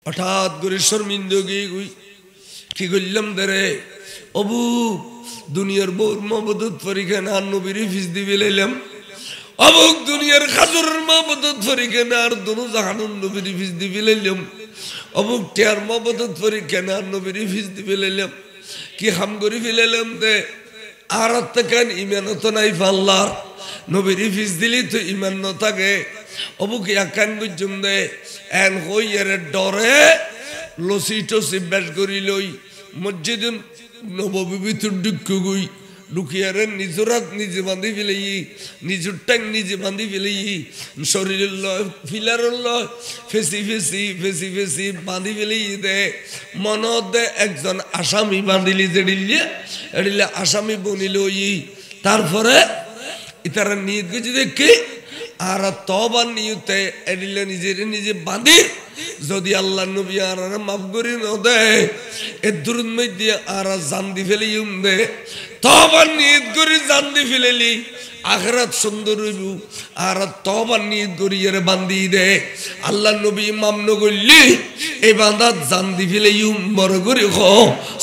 হঠাৎ করে শর্মিন্দা গিয়ে কি করলাম দেরে অবু দুনিয়ার বউর মহব্বত পরীক্ষা না নবীর ফিস দিবে লাইলাম অবুক দুনিয়ার খাজুরের মহব্বত পরীক্ষা না আর দোনো জাহানুন নবীর ফিস দিবে লাইলাম অবুক টিয়ার মহব্বত পরীক্ষা না আর নবীর ফিস দিবে লাইলাম কি হাম করে ফেলাইলাম দে আর কান ইমান তো নাই পাল্লার নবীর ফিস দিলি তো ইমান ন থাকে অবুক একান গুজুম দে এন হই এর ডরে লসি টসি বেশ করি লই মসজিদ নববী ভিতর ঢুকে গই ঢুকিয়ারে নিজরাত নিজে বাঁধি ফেলাই নিজের ট্যাং নিজে বাঁধি ফেলাই শরীরের লয় ফিলারের লয় ফেসি ফেসি ফেসি ফেসি বাঁধি ফেলাই দে মনত দে একজন আসামি বাঁধিলি যে এডিলে আসামি বনিল তারপরে ইতারা নিয়ত গেছে দেখি আর তবার নিয়তে এডিলে নিজের নিজে বাঁধি যদি আল্লাহ নবী আর মাফ করি ন দেয় এর দূরত মধ্যে আর জান দি ফেলি দে তবার নিয়ত করি জান দি ফেলেলি আখরাত সুন্দর হইব আর তবার নিয়ত করি এর বান্ধি দে আল্লাহ নবী মাম ন করলি এই বান্ধাত জান দি ফেলে বড় করে খ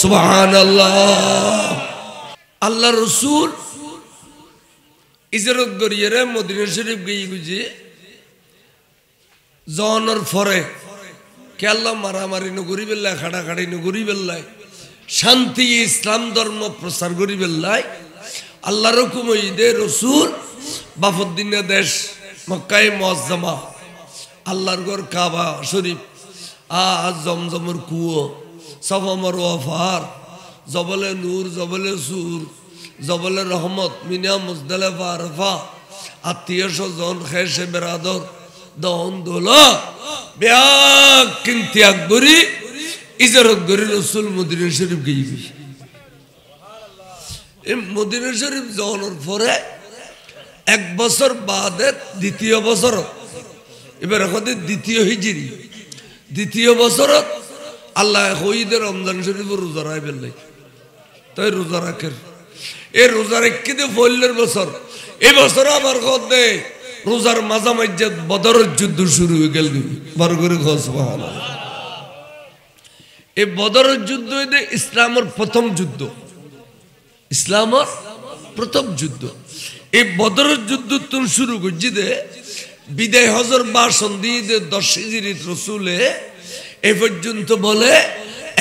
সুবহানাল্লাহ আল্লাহ রসুল ইজরত করিয়ে মদিনা শরীফ গিয়ে গুজি জনের ফরে কেল্লা মারামারি নগরী বেল্লায় খাড়াখাড়ি নগরী বেল্লায় শান্তি ইসলাম ধর্ম প্রচার করি বেল্লায় আল্লাহ রকম ঈদে রসুল বাফুদ্দিনে দেশ মক্কায় মুআজ্জামা আল্লাহর ঘর কাবা শরীফ জমজমের কুয়ো সাফা মারওয়া পাহাড় জবলে নূর জবলে সুর জবলে রহমত মিনা মুজদালিফা আরাফা আত্মীয় স্বজন খেসে বেরাদর দহন দোলা ব্যাগ কিনতে আকবরি ইজারত করি রসুল মদিনা শরীফ গিয়ে এই মদিনা শরীফ যাওয়ার পরে এক বছর বাদে দ্বিতীয় বছর এবার এখন দ্বিতীয় হিজরি দ্বিতীয় বছরত আল্লাহ হইদের রমজান শরীফ রোজা রায় বেলাই তাই রোজা রাখেন এই রোজা রেখে দিয়ে ফল্লের বছর এই বছর আবার কত দেয় রোজার মাঝামাঝি বদরের যুদ্ধ শুরু হয়ে গেল বড় করে সুবহানাল্লাহ এই বদরের যুদ্ধ হইতে ইসলামের প্রথম যুদ্ধ ইসলামের প্রথম যুদ্ধ এই বদরের যুদ্ধ তুমি শুরু করছি দে বিদায় হজর বাসন দিয়ে 10 হিজরিত রসুলে এই পর্যন্ত বলে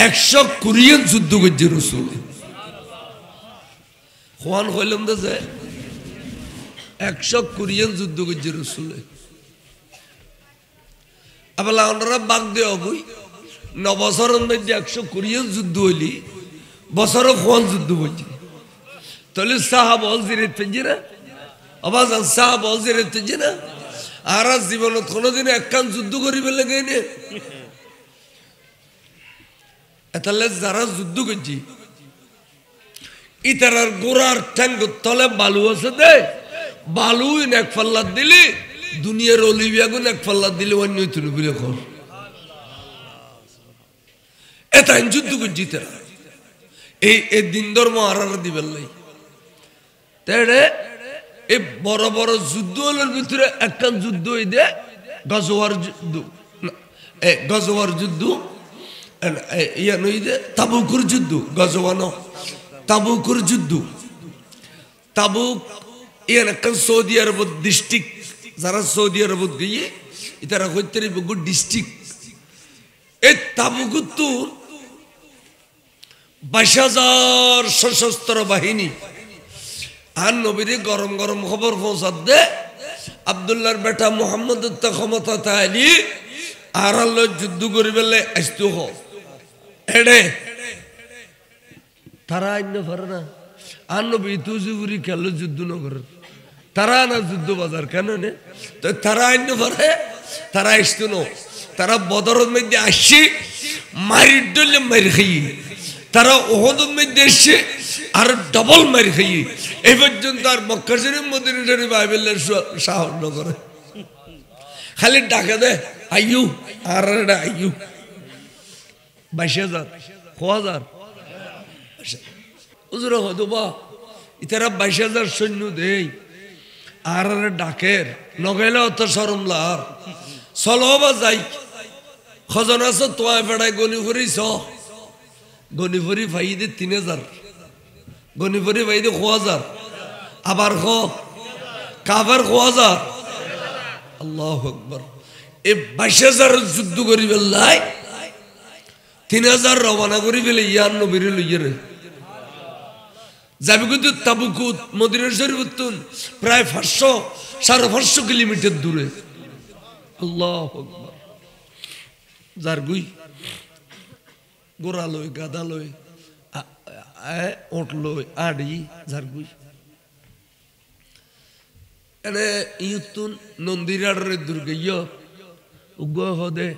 120 যুদ্ধ করছে রসুল খোয়ান হইলাম দে যে 120 যুদ্ধ করছে রসুলে আবার ওনারা বাগ দেওয়া বই 9 বছরের মধ্যে 120 যুদ্ধ হইলি বছরও খোয়ান যুদ্ধ বলছি তাহলে সাহাব অলজিরেত পেঞ্জি না আবার সাহাব অলজিরেত পেঞ্জি না আর জীবনত কোনোদিন একখান যুদ্ধ করিবে লাগে নে তাহলে যারা যুদ্ধ করছি ইতারার গোড়ার ঠ্যাঙ্গ তলে বালু আছে দে বালু এক পাল্লা দিলি দুনিয়ার অলিভিয়াগুন এক পাল্লা দিলে অন্য তুলে বলে কর এটা যুদ্ধ করছি তারা এই দিন ধর্ম আর দিবেন নাই তাই এই বড় বড় যুদ্ধ হলের ভিতরে একটা যুদ্ধ হই দে গজওয়ার যুদ্ধ গজওয়ার যুদ্ধ ইয়া নই দে তাবুকের যুদ্ধ গজওয়ানো তাবুকের যুদ্ধ তাবুক ইয়ান একটা সৌদি আরব ডিস্ট্রিক্ট যারা সৌদি আরব গিয়ে ইতারা হইতে বহু ডিস্ট্রিক্ট এই তাবুক তো 22,000 সশস্ত্র বাহিনী আর নবীরে গরম গরম খবর পৌঁছাত দে আব্দুল্লাহর বেটা মোহাম্মদ ক্ষমতা তাইলি আর আল্লাহ যুদ্ধ করি বেলে আসতে হোক এডে তারা আইন পারে না আর নবী তুজুগুরি খেলো যুদ্ধ ন করে তারা না যুদ্ধ বাজার কেন নে তো তারা আইন পারে তারা আসতো ন তারা বদরের মধ্যে আসছে মারির ডলে মারি খাই তারা ওহদের মধ্যে এসছে আর ডবল মারি খাই এই পর্যন্ত আর মক্কা শরীফ মদিনা শরীফ বাইবেলের সাহস ন করে খালি ডাকে দে আইয়ু আর আইয়ু 22,000 1000 উজুর হদবা ইতারা 22,000 সৈন্য দেই আর ডাকের নগেলে অত শরম লার চলো বা যাই খজন আছে তোয়ায় ফেড়ায় গনিফরি ছ গনিফরি ফাইদে 3000 গনিফরি ফাইদে 1000 আবার খ কাফের 1000 আল্লাহু আকবার এ 22000 যুদ্ধ করি বেলাই 3000 রওনা করি ফেলে ইয়ার নবীর লইয়ে রে যাবে কিন্তু তাবুকুত মদিনা শরীফতুন প্রায় 500 কিলোমিটার দূরে আল্লাহু আকবার যার গুই গোড়া লই গাদা লই ওট লই আড়ি যার গুই এনে ইউতুন নন্দিরাড়রে দুর্গে উগ্র হদে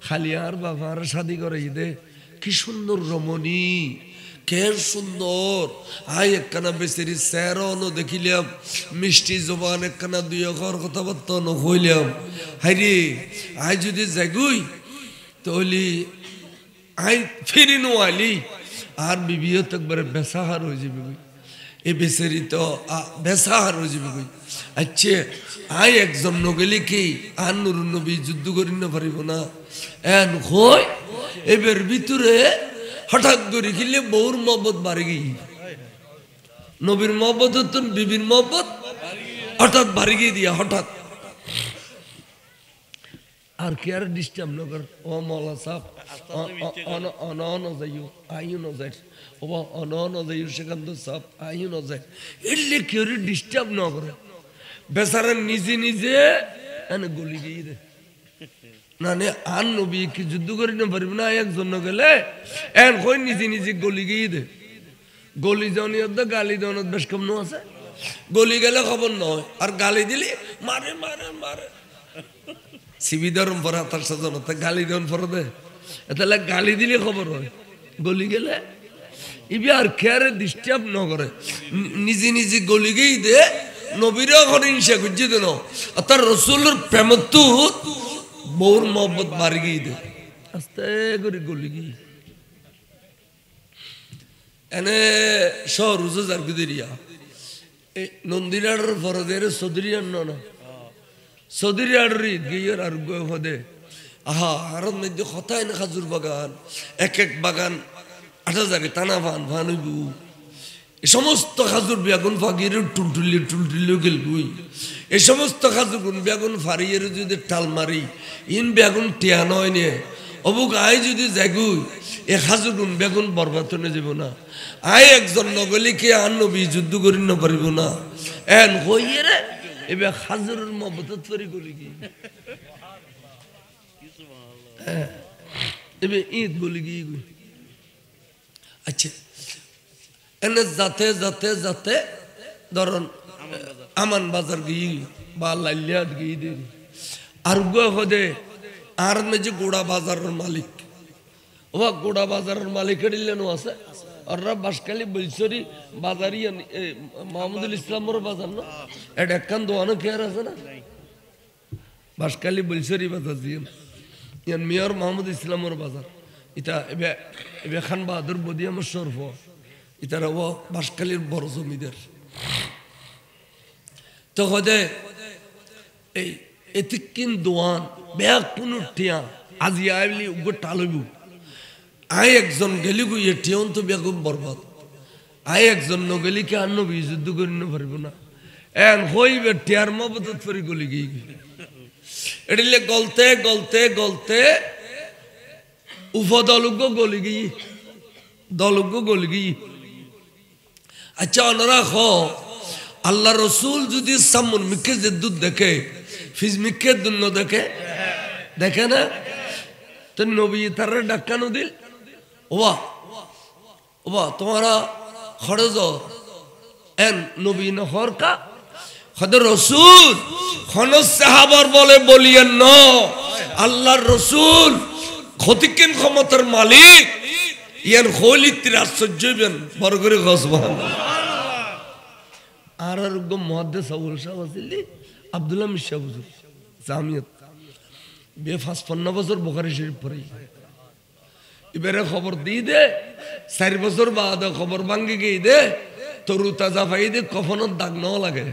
খালিয়ার বাবার শাদি করে দে কি সুন্দর রমণী কেন সুন্দর আই একখানা বেচারি স্যারও দেখিলাম মিষ্টি জবান একখানা দুই অক্ষর কথাবার্তা নইলাম হাই রে আই যদি যাগুই তাহলে আই ফিরি নোয়ালি আর বিবিও তো একবারে বেসাহার হয়ে যাবে এই বেচারি তো বেসাহার হয়ে যাবে আচ্ছা আই একজন নগেলি কি আর নুরুন নবী যুদ্ধ করি না পারিব না এন হয় এবার ভিতরে হঠাৎ করে খেলে বউর মহব্বত বাড়ি গিয়ে নবীর মহব্বত হতো বিবির মহব্বত হঠাৎ বাড়ি গিয়ে দিয়া হঠাৎ আর কি আর ডিস্টার্ব না কর ও মৌলা সাহেব অন যাইও আইও ন যাই ও অন যাইও সেখান সাহেব আইও ন যাই এলে কেউ ডিস্টার্ব না করে বেচারা নিজে নিজে এনে গলি গিয়ে দে না নে আর নবী কি যুদ্ধ করি না পারিব না একজন গেলে এন কই নিজে নিজে গলি গিয়ে দে গলি যাওয়ার গালি দেওয়ার বেশ কম নো আছে গলি গেলে খবর নয় আর গালি দিলে মারে মারে মারে সিবি ধরম পরে তার সাথে গালি দেওয়ার পরে দে তাহলে গালি দিলে খবর হয় গলি গেলে ইবি আর খেয়ারে ডিস্টার্ব ন করে নিজে নিজে গলি গিয়ে দে নবীরা এখন হিংসা করছে দেন আর তার রসুলের প্রেমত বউর মহব্বত বাড়ি গিয়ে দে আস্তে করে গলি গিয়ে এনে শহর যার গুদিরিয়া নন্দিনার ফরদের সদরিয়ার না সদরিয়ার গিয়ে আর হদে আহা আর মধ্যে হতায় না খাজুর বাগান এক এক বাগান 8000 টানা ভান ভানবু এই সমস্ত খাজুর বেগুন ফাঁকিয়ে টুলটুলি গেলবুই এই সমস্ত খাজুর বেগুন ফারিয়ে যদি টাল মারি ইন বেগুন টিয়া নয় নে অবুক আই যদি যাগুই এ খাজুর বেগুন বরবাদ হয়ে যাব না আই একজন নগলিকে আর নবী যুদ্ধ করি না পারিব না এন হইয়ে রে এবার খাজুরের মহব্বত তৈরি করি কি এবার ঈদ বলি গিয়ে আচ্ছা এনে যাতে যাতে যাতে ধরুন আমান বাজার গিয়ে বা লাইলিয়াত গিয়ে দিন আর হদে আর যে গোড়া বাজারের মালিক ও গোড়া বাজারের মালিক এড়িলেনও আছে ওরা বাসকালী বৈশরি বাজারি মাহমুদুল ইসলামের বাজার না এটা একখান দোয়ানো খেয়ার আছে না বাসকালী বৈশরি বাজার দিয়ে ইয়ান মেয়র মাহমুদ ইসলামের বাজার এটা এবে খান বাহাদুর বদিয়ামের সরফ ইতারা ও বাসকালীর বড় জমিদার তো হদে এই এতিকিন দোয়ান ব্যাগ কোনো টিয়া আজি আইলি উগ্র টালবু আই একজন গেলি গু এ টিয়ন তো বেগুন বরবাদ আই একজন নগেলি কে আর নবী যুদ্ধ করি না পারিব না এন হইবে টিয়ার মবদত ফরি গলি গিয়ে এটিলে গলতে গলতে গলতে উপদলুগ্য গলি গিয়ে দলুগ্য গলি গিয়ে আচ্ছা ওনারা খ আল্লাহ রসুল যদি সামন মিকে যে দুধ দেখে ফিজ মিকে দুধ দেখে দেখে না তো নবী তার ডাক্কানো দিল ওবা ওবা তোমারা খরচ এন নবী নহর কা খদ রসুল খনজ সাহাবার বলে বলিয়েন ন আল্লাহর রসুল ক্ষতিকেন ক্ষমতার মালিক ইয়ার হলি তীর আশ্চর্যবেন বড় করে গসবান আর মহাদ্দেশ আবুল সাহেব আসিলি আব্দুল্লাহ মিশা বুজুর জামিয়ত বে 55 বছর বুখারী শরীফ পড়ে এবারে খবর দিয়ে দে 4 বছর বাদ খবর ভাঙ্গি গিয়ে দে তরু তাজা পাই দে কফনের দাগ নাও লাগে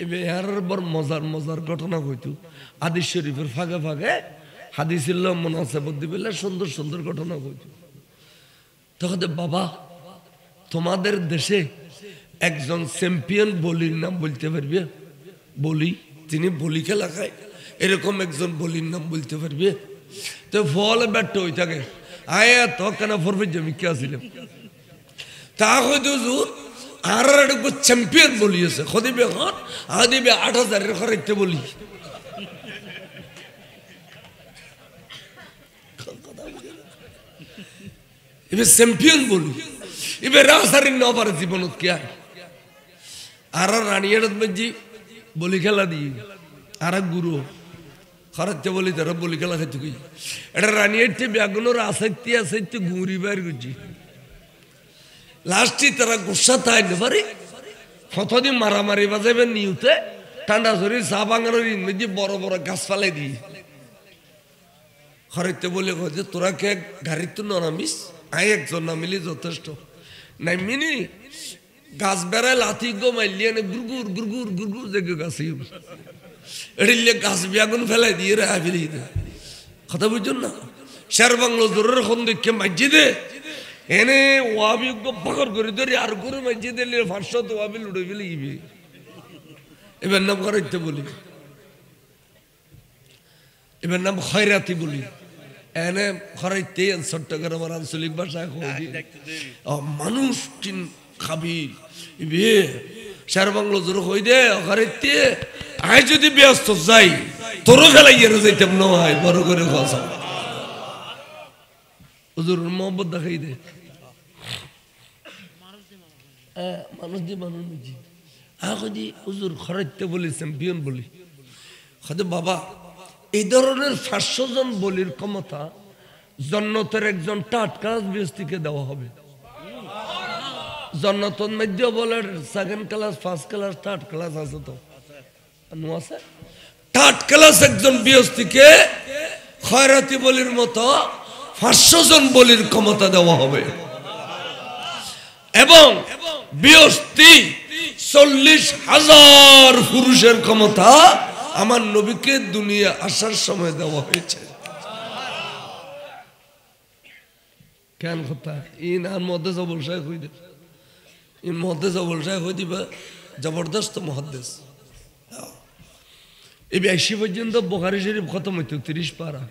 এবার বড় মজার মজার ঘটনা হইতো হাদিস শরীফের ফাঁকে ফাঁকে হাদিসের মুনাসাবত দিবেলা সুন্দর সুন্দর ঘটনা হইতো। তখন বাবা তোমাদের দেশে একজন চ্যাম্পিয়ন বলির নাম বলতে পারবে? বলি, তিনি বলি খেলা খায়, এরকম একজন বলির নাম বলতে পারবে? তো ফলে ব্যর্থ হয়ে থাকে আয়া তো কেন ফরফে জমি কে আসিলাম তা হয়তো জোর আর চ্যাম্পিয়ন বলিয়েছে খদিবে হন আদিবে ৮,০০০ খরচতে বলি এবার চ্যাম্পিয়ন বলি এবার রাসারি ন পারে জীবনত কে আর রানিয়ার মধ্যে বলি খেলা দিই আর গুরু খরচতে বলি তারা বলি খেলা খাইতে কই এটা রানিয়ারটি ব্যাগুনোর আসাইতে আসাইতে ঘুরি বাইর করছি লাস্টে তারা গুসা তাই পারে কতদিন মারামারি বাজাবেন নিউতে ঠান্ডা শরীর চা বাঙানোর মধ্যে বড় বড় গাছ ফালাই দিই খরচতে বলে যে তোরা কে গাড়ির তো নামিস আই একজন নামিলি যথেষ্ট নামিনি গাছ বেড়ায় লাথি গো মাইলিয়ে গুরগুর গুরগুর গুরগুর দেখে গাছে এড়িলে গাছ বেগুন ফেলাই দিয়ে রে ফেলি দে কথা বুঝছেন না শের বাংলো জোরের খন দেখে মাইজি দে এনে ওয়াবি পাকর করে ধরে আর করে মাইজি দিলে ৫০০ ওয়াবি লুড়ে ফেলে গিয়ে এবার নাম খরচতে বলি এবার নাম খয়রাতি বলি এনে খরচতে চট্টগ্রামের আঞ্চলিক ভাষায় মানুষ খাবি ইবে শের বাংলো জোর হই দে খরচতে আয় যদি ব্যস্ত যাই তোরও ফেলাই গিয়ে যাইতাম নয় বড় করে খসা হুজুর মোহাম্মদ দেখাই দে মানুষ দিয়ে মানুষ বুঝি আদি হুজুর খরচতে বলি চ্যাম্পিয়ন বলি খাদে বাবা এই ধরনের ৫০০ জন বলির ক্ষমতা জন্নতের একজন টাটকা ব্যক্তিকে দেওয়া হবে জন্নতের মধ্যে বলে second class first class third class আছে তো আছে থার্ড ক্লাস একজন ব্যক্তিকে খয়রাতি বলির মতো ৫০০ জন বলির ক্ষমতা দেওয়া হবে এবং ব্যক্তি ৪০,০০০ পুরুষের ক্ষমতা আমার নবীকে দুনিয়া আসার সময় দেওয়া হয়েছে কেন কথা ইন আর মধ্যে জবল শাহ হই দে ইন মধ্যে জবল শাহ হই দিবা জবরদস্ত মুহাদ্দিস এই ৮২ পর্যন্ত বুখারী শরীফ খতম হইতো ৩০ পারা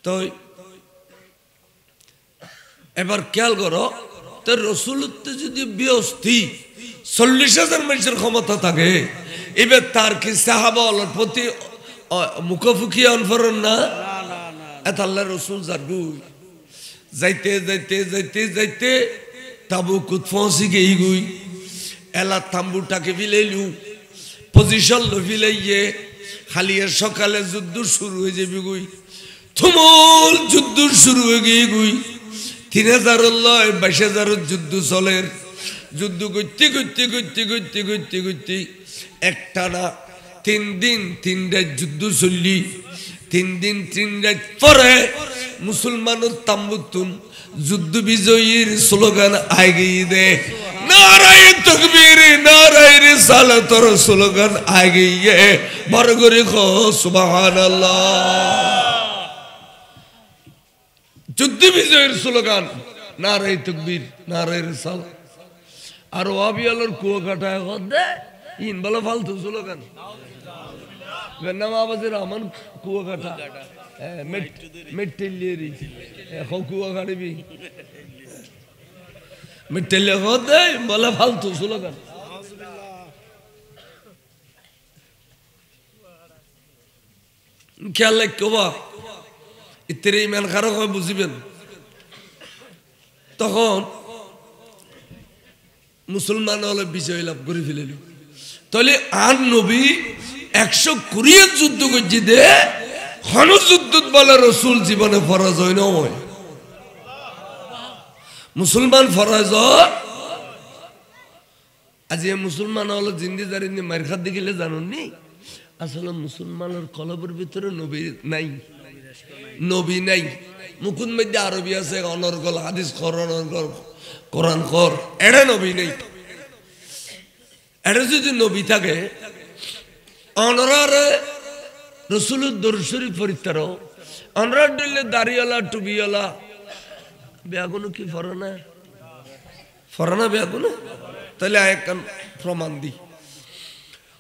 তো এবার খেয়াল করো তো রসুলতে যদি ব্যস্তি ৪০,০০০ মানুষের ক্ষমতা থাকে এবার তার কি সাহাবার প্রতি মুখোমুখি অনফরন না এত আল্লাহ রসুল জাগুই যাইতে যাইতে যাইতে যাইতে তাবুকুত পৌঁছি গেই গুই এলা তাম্বুটাকে ফিলাইলু পজিশন লো ফিলাইয়ে খালিয়ে সকালে যুদ্ধ শুরু হয়ে যাবি গুই তুমুল যুদ্ধ শুরু হয়ে গিয়ে গুই ৩,০০০ ২২,০০০ যুদ্ধ চলের যুদ্ধ করতে করতে করতে করতে করতে করতে একটানা ৩ দিন ৩ রাত যুদ্ধ চললি ৩ দিন ৩ রাত পরে মুসলমানের তাম্বুতুন যুদ্ধ বিজয়ীর স্লোগান আগিয়ে দে নারায়ে তাকবীর নারায়ে রিসালাতের স্লোগান আগিয়ে বড় করে কো সুবহানাল্লাহ যুদ্ধ বিজয়ের স্লোগান নারায়ে তাকবীর নারায়ে রিসালাত আর ওয়াবিয়ালের কুয়াকাটায় দে ইন বলে ফালতু স্লোগান নাম আবাজের রহমান কুয়াকাটা মেটেলিয়েরি কুয়াকাটিবি মেটেলিয়া দে বলে ফালতু স্লোগান খেয়াল রাখবা ইত্যাদি ইমান খারাপ হয় বুঝিবেন তখন মুসলমান হলে বিজয় লাভ করে ফেলিল তাহলে আর নবী ১২০ যুদ্ধ করছি দে যুদ্ধ বলে রসুল জীবনে ফরজ হয় নয় মুসলমান ফরজ আজ মুসলমান হলো জিন্দি জারিন্দি মার খাদ দেখিলে জানুন নি আসলে মুসলমানের কলবের ভিতরে নবী নাই নবী নাই মুকুন মধ্যে আরবি আছে অনর্গল হাদিস কর অনর্গল কোরআন কর এটা নবী নেই এটা যদি নবী থাকে অনরারে রসুলের দরুদ শরীফ পড়িতার অনরার দিলে দাড়িওয়ালা টুপিওয়ালা বেয়াগুনো কি ফরনা ফরনা বেয়াগুনো তাহলে আয়াকান প্রমাণ দি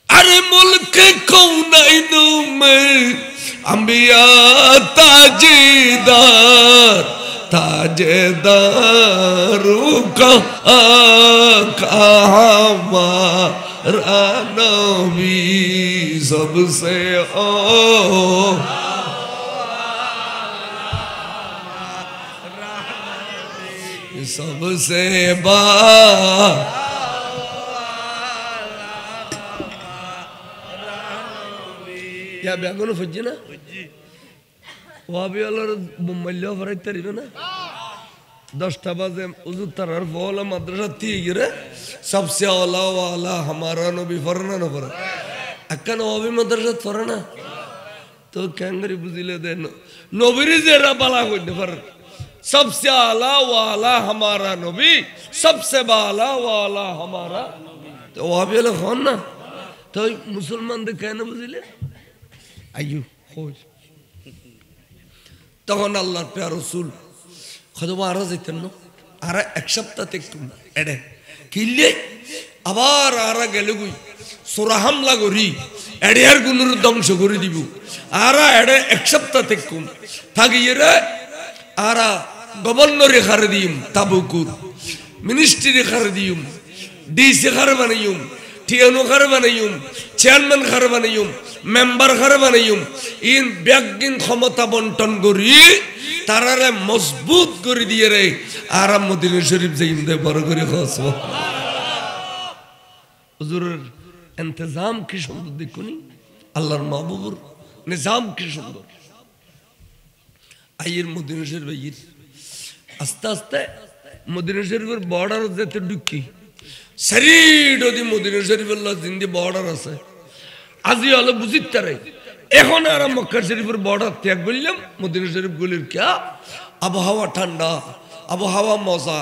अरे मुल्क कौनैन में अंबिया ताजेदार ताजेदारों का हमारा नबी सबसे सबसे बा या बेगुन फुजी ना वाबी वाला मुम्बईला फराक तरी ना 10 बजे उज़ु तरर बोला मद्रसा थी गिरे सबसे औला वाला हमारा नबी फरना न फर अक्का नबी मद्रसा फरना तो कैंगरी बुझिले दे नबीरी जेरा बाला कोई न फर सबसे आला वाला हमारा नबी सबसे बाला वाला हमारा तो वाबी वाला कौन ना तो मुसलमान दे कहने बुझिले आयु खोज तখন আল্লাহর প্রিয় রাসূল খোদবা আরা যাইতেন না আরা এক সপ্তাহ থেকে এডে কিলে আবার আরা গেলে কই সূরা হামলা করি এডে আর গুনুর ধ্বংস করে দিব আরা এডে এক সপ্তাহ থেকে থাকিরে আরা গভর্নরে খারে দিম তাবুকুর মিনিস্ট্রি খারে দিম ডিসি খারে বানাইম টিএনও খারে বানাইম চেয়ারম্যান খারে বানাইম মেম্বার খারে বানাইম ইন ব্যাগিন ক্ষমতা বন্টন করি তারারে মজবুত করে দিয়ে রে আরাম মদিনা শরীফ যাইম দে বড় করে খাস হুজুরের ইন্তজাম কি সুন্দর দেখুনি আল্লাহর মাহবুবুর নিজাম কি সুন্দর আইয়ের মদিনা শরীফ আইয়ের আস্তে আস্তে মদিনা শরীফের বর্ডার যেতে ঢুকি শরীর ওদি মদিনা শরীফের জিন্দি বর্ডার আছে আজি হলো বুঝিতারে এখন আর মক্কা শরীফের বর্ডার ত্যাগ করলাম মদিনা শরীফ গুলির কে আবহাওয়া ঠান্ডা আবহাওয়া মজা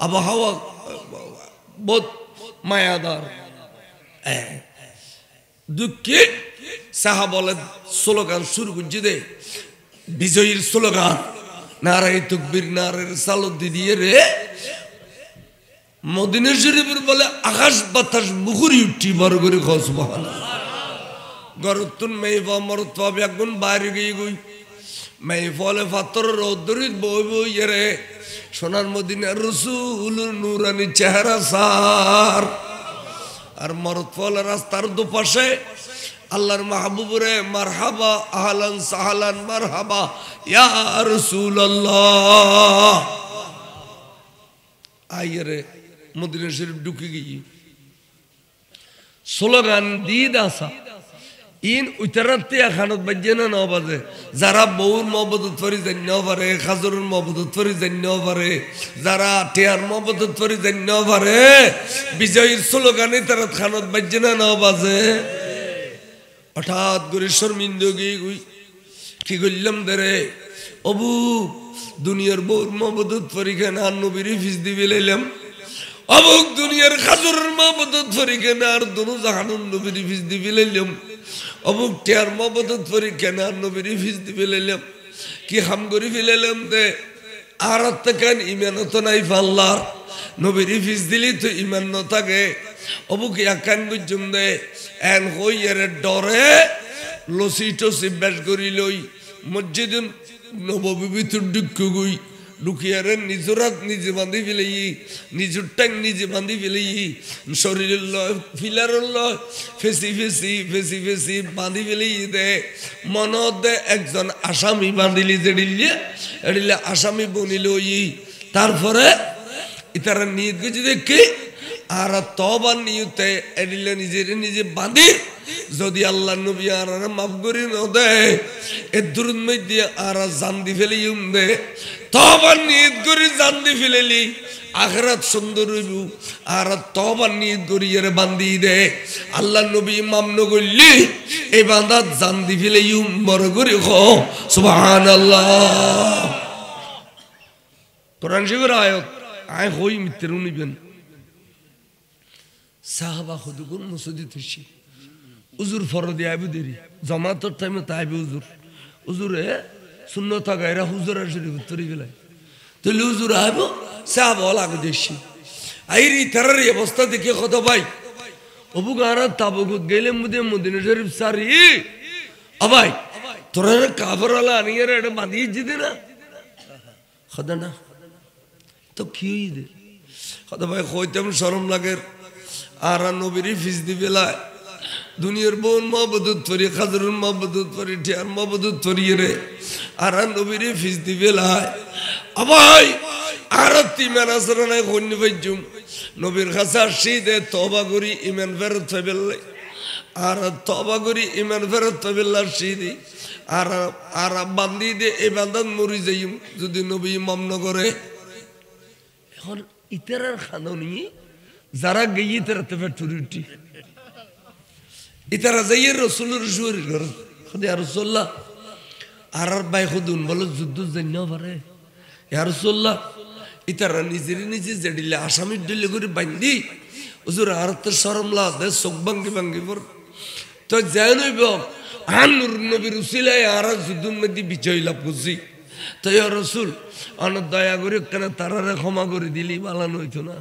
আবহাওয়া বহুত মায়াদার দুঃখে সাহা বলে স্লোগান শুরু করছি দে বিজয়ীর স্লোগান নারায়ে তাকবীর নারায়ে রিসালাত দিয়ে রে মদিনা শরীফের বলে আকাশ বাতাস মুখরি উঠি বড় করে সুবহানাল্লাহ গরতুন মেইফা মরতবা বেগুন বাইরে গই গই মেইফলে ফাতর রৌদ্রিত বই বই রে সোনার মদিনার রাসূল নূরানি চেহারা সার আর মরতফল রাস্তার দুপাশে আল্লাহর মাহবুবরে মারহাবা আহলান সাহলান মারহাবা ইয়া রাসূলুল্লাহ আইরে মদিনা শরীফ ঢুকে গিয়ে স্লোগান দিয়ে দাসা ইন উত্তরাতে খানত বাজে না ন বাজে যারা বউর মহব্বত ফরি জান্য পারে খাজুরের মহব্বত ফরি জান্য পারে যারা টিয়ার মহব্বত ফরি জান্য পারে বিজয়ীর স্লোগানে তারা খানত বাজে না ন বাজে হঠাৎ করে শর্মিন্দগি কি করলাম দরে অবু দুনিয়ার বউর মহব্বত ফরি কেন আর নবীর ফিস দিবে লাইলাম অবুক দুনিয়ার খাজুরের মহব্বত ফরি কেন আর দুনো জাহানুন নবীর ফিস দিবে লাইলাম অবুক টিয়ার মহব্বত ফরি কেন আর নবীর ফিস দিবে লাইলাম কি হাম করে ফেলাইলাম দে আর কেন ইমান তো নাই পাল্লার নবীর ফিস দিলি তো ইমান ন থাকে অবুক একান গুজুম দে এন হই এর ডরে লসি টসি বেশ করি লই মসজিদ নববী ভিতর ঢুকু গই ঢুকিয়ারে নিজরাত নিজে বাঁধি ফেলাই নিজের ট্যাং নিজে বাঁধি ফেলাই শরীরের ফিলারের ফেসি ফেসি ফেসি ফেসি বাঁধি ফেলাই দে মনত দে একজন আসামি বাঁধিলি যে ডিলে এডিলে আসামি বনিল তারপরে ইতারা নিয়ত গেছে দেখি আর তবার নিয়তে এডিলে নিজের নিজে বাঁধি যদি আল্লাহ নবী আর মাফ করি ন দে এর দূরত মধ্যে আর জান দি ফেলি দে তবার নিয়ত করি জান দি ফেলেলি আখিরাত সুন্দর হইব আর তবার নিয়ত করি এর বান্ধি দে আল্লাহ নবী মাফ ন করলি এই বান্দাত জান দি ফেলে বড় করে সুবহানাল্লাহ কোরআন শরীফের আয়াত আয় হই মিত্র নিবেন সাহাবা খুদুগুন মসজিদ হইছি উজুর ফরদি আইবু দেরি জমাতর টাইমে তাইবে উজুরে সুন্নত গায়রা হুজুর শরীফ তরি গেলাই তাহলে হুজুর আইব সাহাবা লাগু দেখছি আইরি তারার অবস্থা দেখে কত ভাই অবু গারা তাবুক গেলে মুদে মদিনা শরীফ সারি আবাই তোরা কাফর আলা আনিয়ার এটা বাঁধিয়ে যেতে না খদা না তো কি হইছে কত ভাই কইতাম শরম লাগে আর নবীর ফিস দিবেলায় দুনিয়ার বোন মহবুত পরি খাজরুল মহবুত পরি টিয়ার মহবুত পরি রে আর নবীর ফিস দিবেলায় আবাই আর তিমান আসরানায় কন্য পাইজুম নবীর কাছে আসিদে তওবা করি ইমান ফেরত পাইবেলে আর তওবা করি ইমান ফেরত পাইবেলে আসিদি আর বান্দি দে এই বান্দান মরি যাইম যদি নবী ইমাম ন করে এখন ইতারার খাননি যারা গিয়ে তারাতে ফেটুরি উঠি ইতারা যাইয়ে রসুলের শুয়ারি ঘর খদে রাসূলুল্লাহ আর ভাই খুদুন বলো যুদ্ধ জান্য পারে ইয়া রাসূলুল্লাহ ইতারা নিজে জেডিলে আসামি দিলে করে বান্ধি হুজুর আর তো শরম লাগে চোখ ভাঙ্গি পর তো জানইব আনুর নবীর উসিলায় আর যুদ্ধের মধ্যে বিজয় লাভ করছি তো ইয়া রাসূল অন দয়া করে কেন তারারে ক্ষমা করে দিলি বালানো হইতো না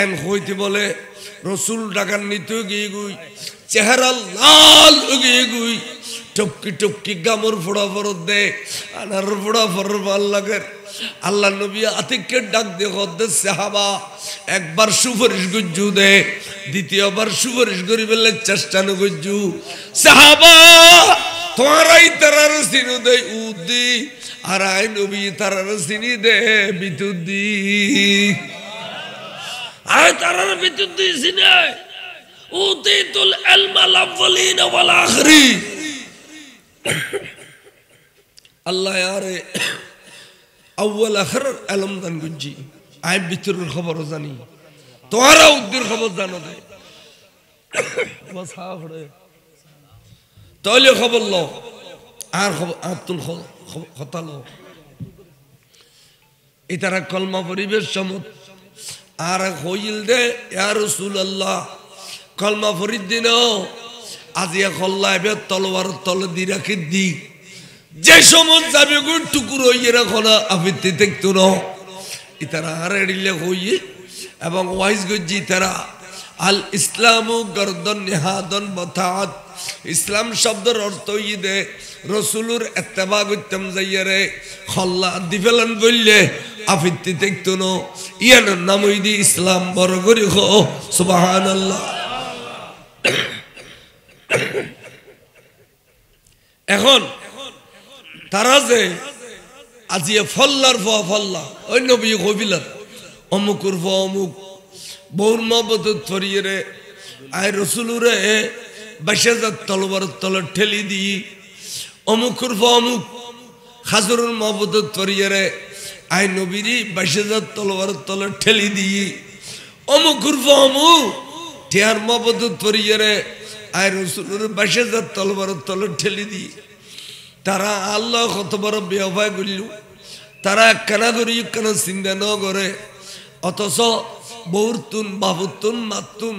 এন হইতে বলে রসুল ডাকার নিতে গিয়ে গুই চেহারা লাল গিয়ে গুই টপকি গামর ফোড়া ফরত দে আনার ফোড়া ফর ভাল লাগে আল্লাহ নবী আতিককে ডাক দে হদ্দে সাহাবা একবার সুপারিশ গজ্জু দে দ্বিতীয়বার সুপারিশ করি বলে চেষ্টা ন গজ্জু সাহাবা তোমারাই তারার সিনু দে উদি আর আই নবী তারার সিনি দে বিতুদি আয় তারার বিতুদি সিনে উদিতুল ইলমাল আউয়ালিন ওয়াল আখিরিন আল্লাহ আরে আউয়াল আখির ইলম দান গুজি আই ভিতরের খবর জানি তোরা উদ্দির খবর জানো দে বাস হাফড়ে তাহলে খবর লো আর খবর আব্দুল কথা লো ইতারা কলমা পরিবেশ সমত আর হইল দে ইয়া রাসূলুল্লাহ কলমা ফরিদ দিন আজিয়া খল্লাইবে তলোয়ার তল দি রাখি দি যে সমন যাবে গুণ টুকুর হইয়ে রাখো না আফিতে দেখতো না ইতারা আর এড়িলে হইয়ে এবং ওয়াইজ গজ্জি তারা আল ইসলামু গর্দন নিহাদন বতাত ইসলাম শব্দের অর্থ হই দে রসুলুর ইত্তেবা করতাম যাইয়ারে খল্লা দিফেলান বললে আফিতে দেখতো না ইয়ার নাম হই দি ইসলাম বড় করি খো সুবহানাল্লাহ এখন তারা যে আজিয়ে ফল্লার ফল্লা ওই নবী কবিলার অমুকুর অমুক বৌর মহবত ফরিয়ে রে আয় রসুলুরে 22,000 তলবার তল ঠেলি দি অমুকুর অমুক খাজরুর মহবত ফরিয়ে রে আয় নবীরি 22,000 তলবার তল ঠেলি দি অমুকুর অমুক টিয়ার মহবত ফরিয়ে রে আয় রসুলুর 22,000 তলবার তল ঠেলি দি তারা আল্লাহ কত বড় বেওফাই করল তারা কেনা করি কেন চিন্তা ন করে অথচ বহুতুন বাবুতুন মাতুন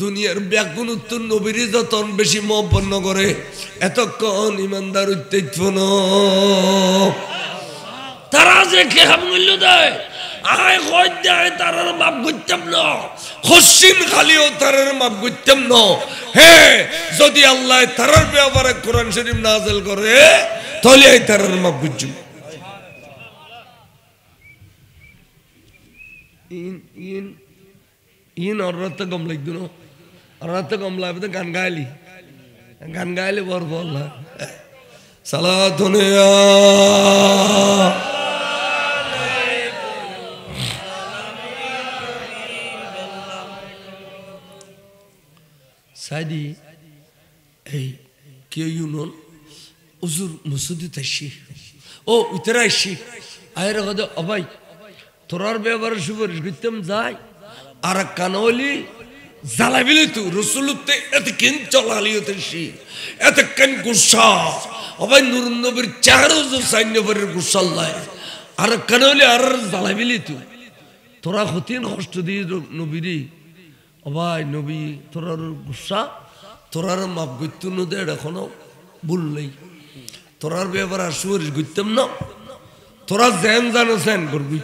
দুনিয়ার ব্যাগুনুতুন নবীর যতন বেশি মহব্বত করে এতক্ষণ ইমানদার উত্তেজন তারা যে কেহাম মূল্য দেয় আয় কয় দেয় তারার মাপ করতাম না হসিন খালিও তারার মাপ করতাম না হে যদি আল্লাহ তারার ব্যাপারে কোরআন শরীফ নাযিল করে তাহলে এই তারার মাপ করতাম ইন অর্রাতে কম লাগতো না অর্রাতে কম লাগবে তো গান গাইলে বর বল না সালাতুন ইয়া সাদি এই কেউ ইউনন উজুর মসজিদে তাইছি ও ইতরা আইছি আয়রা গদ অবাই তোরার ব্যবহার সুপারিশ করতাম যাই আর কানলি জ্বালাবিলি তু রসুলতে এত কেন চলালিও তাইছি এত কেন গুসা অবাই নূর নবীর চেহারা সাইন্য পরের গুসা আল্লাহ আর কানলি আর জ্বালাবিলি তু তোরা হতেন কষ্ট দিয়ে নবীরি ও ভাই নবী তোরার গুসা তোরার মাপ গইত নদে এখনো ভুল নেই তোরার ব্যাপার আর সুপারিশ করতাম না তোরা জেন জানো সেন করবি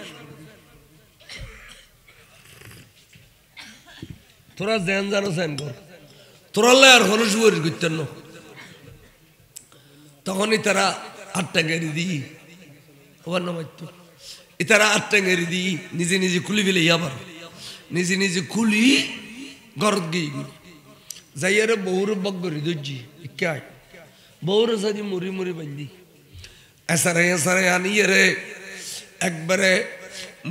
তোরা জেন জানো সেন কর তোরা আর কোনো সুপারিশ করতেন না তখনই তারা আটটা গাড়ি দিই ওবার নামাইত তারা আটটা গাড়ি দিই নিজে নিজে খুলি ফেলে আবার নিজে নিজে খুলি গরত গিয়ে যাইয়ারে বউর বগরি দর্জি কে বউর সাজি মুড়ি মুড়ি বান্ধি এসারে আনিয়ে রে একবারে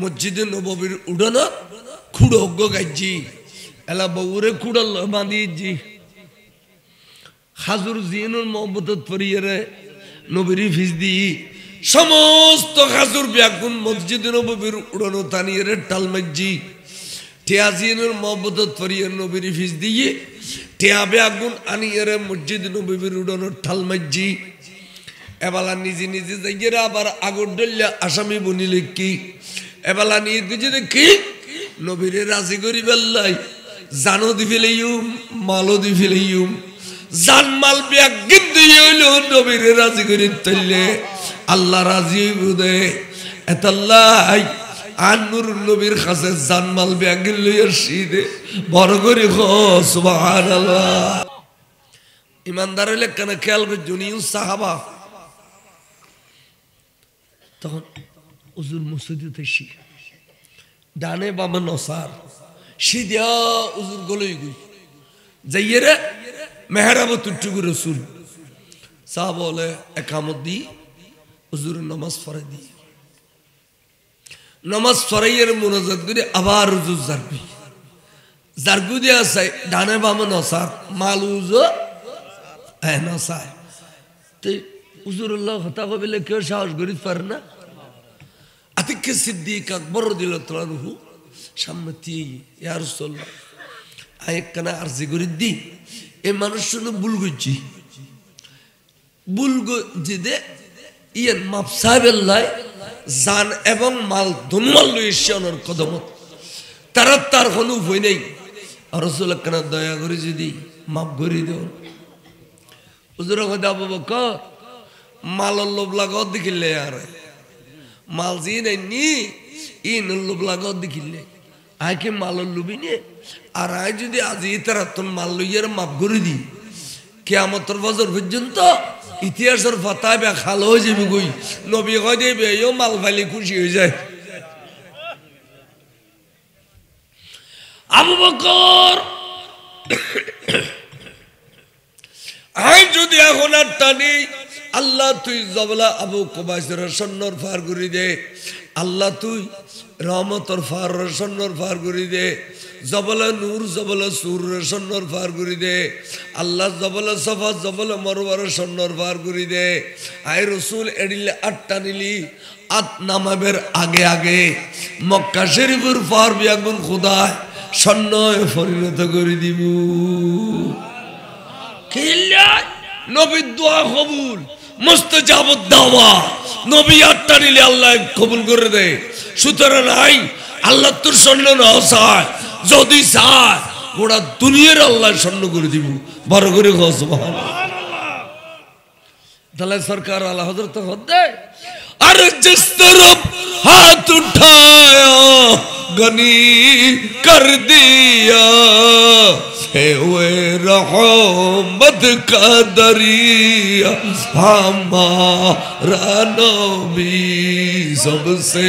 মসজিদে নববীর উড়ানো খুড়ো গাইজি এলা বউরে খুড়াল বাঁধিয়েছি হাজুর জিনুর মোহাম্মত পরিয়ে রে নবীর ফিস দি সমস্ত হাজুর ব্যাগুন মসজিদে নববীর উড়ানো তানিয়ে রে টাল মাইজি টিয়া জিনুর মোহাম্মত পরিয়ে নবীর ফিস দিয়ে টিয়া ব্যাগুন আনিয়ে রে মসজিদ নবীর উড়ানো ঠাল মাইজি এবেলা নিজে নিজে যাইয়ে আবার আগর ডলিয়া আসামি বনিলে কি এবেলা নিয়ে গুজে দেখি নবীরে রাজি করি বেল্লাই জানো দি ফেলেইম মালও দি ফেলেইম জান মাল ব্যাগ কিন্তু হইল নবীরে রাজি করি তৈলে আল্লাহ রাজি হইব দে এতাল্লাই আর নুর নবীর কাছে জান মাল ব্যাগ লইয়া সিদে বড় করে খ সুবহানাল্লাহ ইমানদার হইলে কেন খেয়াল করছো নিউ সাহাবা তখন উজুর মসজিদে শি ডানে বামে নসার সিদিয়া উজুর গলই গুই যাইয়ে রে মেহরাব তুটুকু রসুল সাহ বলে একামত দি উজুর নমাজ ফরাই দি নমাজ ফরাইয়ের মোনাজাত করে আবার উজুর জারবি জারগু দিয়ে আছে ডানে বামে নসার মাল উজো হ্যাঁ নসায় তো উজুরুল্লাহ হতা কবিলে কেউ সাহস করিতে পারে না আতিকে সিদ্দিক আকবর দিল তোলানহু সামনে দিয়ে ইয়া রাসূলুল্লাহ আয়েক কানা আরজি করি দি এই মানুষ শুনে ভুল করছি ভুল জিদে ইয়েন মাপ সাহেবেল্লাই জান এবং মাল ধুমাল ঈশ্বরের কদমত তারা তার কোনো উপায় নেই রাসূলুল্লাহ কানা দয়া করে যদি মাপ করে দেও হুজুর কথা আবু বকর মালর লোভ লাগত দেখিলে আর মাল জি নেই ইন লোভ লাগত দেখিলে আইকে মালর লুবি নে আর আই যদি আজি তারা তোর মাল লইয়ার মাপ করে দি কিয়ামতের বছর পর্যন্ত ইতিহাসের ফাতায় বে খাল হয়ে যাবে গই নবী কয় দেবে এও মাল ফাইলে খুশি হয়ে যায় আবু বকর আই যদি এখন আর টানি আল্লাহ তুই জবলা আবু কুবাইসের সন্নর ফার করে দে আল্লাহ তুই রহমতর ফার সন্নর ফার করে দে জবলা নূর জবলা সুর সন্নর ফার করে দে আল্লাহ জবলা সফা জবলা মরবার সন্নর ফার করে দে আই রসুল এডিলে আটটা নিলি আট নামাবের আগে আগে মক্কা শরীফের ফার বিয়াগুন খুদায় সন্নয় পরিণত করে দিব নবীর দোয়া কবুল মুস্তাজাবুদ দাওয়া নবী আটটা নিলে আল্লাহ কবুল করে দেয় সুতরাং নাই আল্লাহ তোর স্বর্ণ না চায় যদি চায় গোটা দুনিয়ার আল্লাহ স্বর্ণ করে দিব বড় করে সুবহানাল্লাহ তাহলে সরকার আল্লাহ হযরত হদে আর জিস তরফ হাত উঠায়া গনি কর দিয়া है हुए रहमत का दरिया हमारा नबी सबसे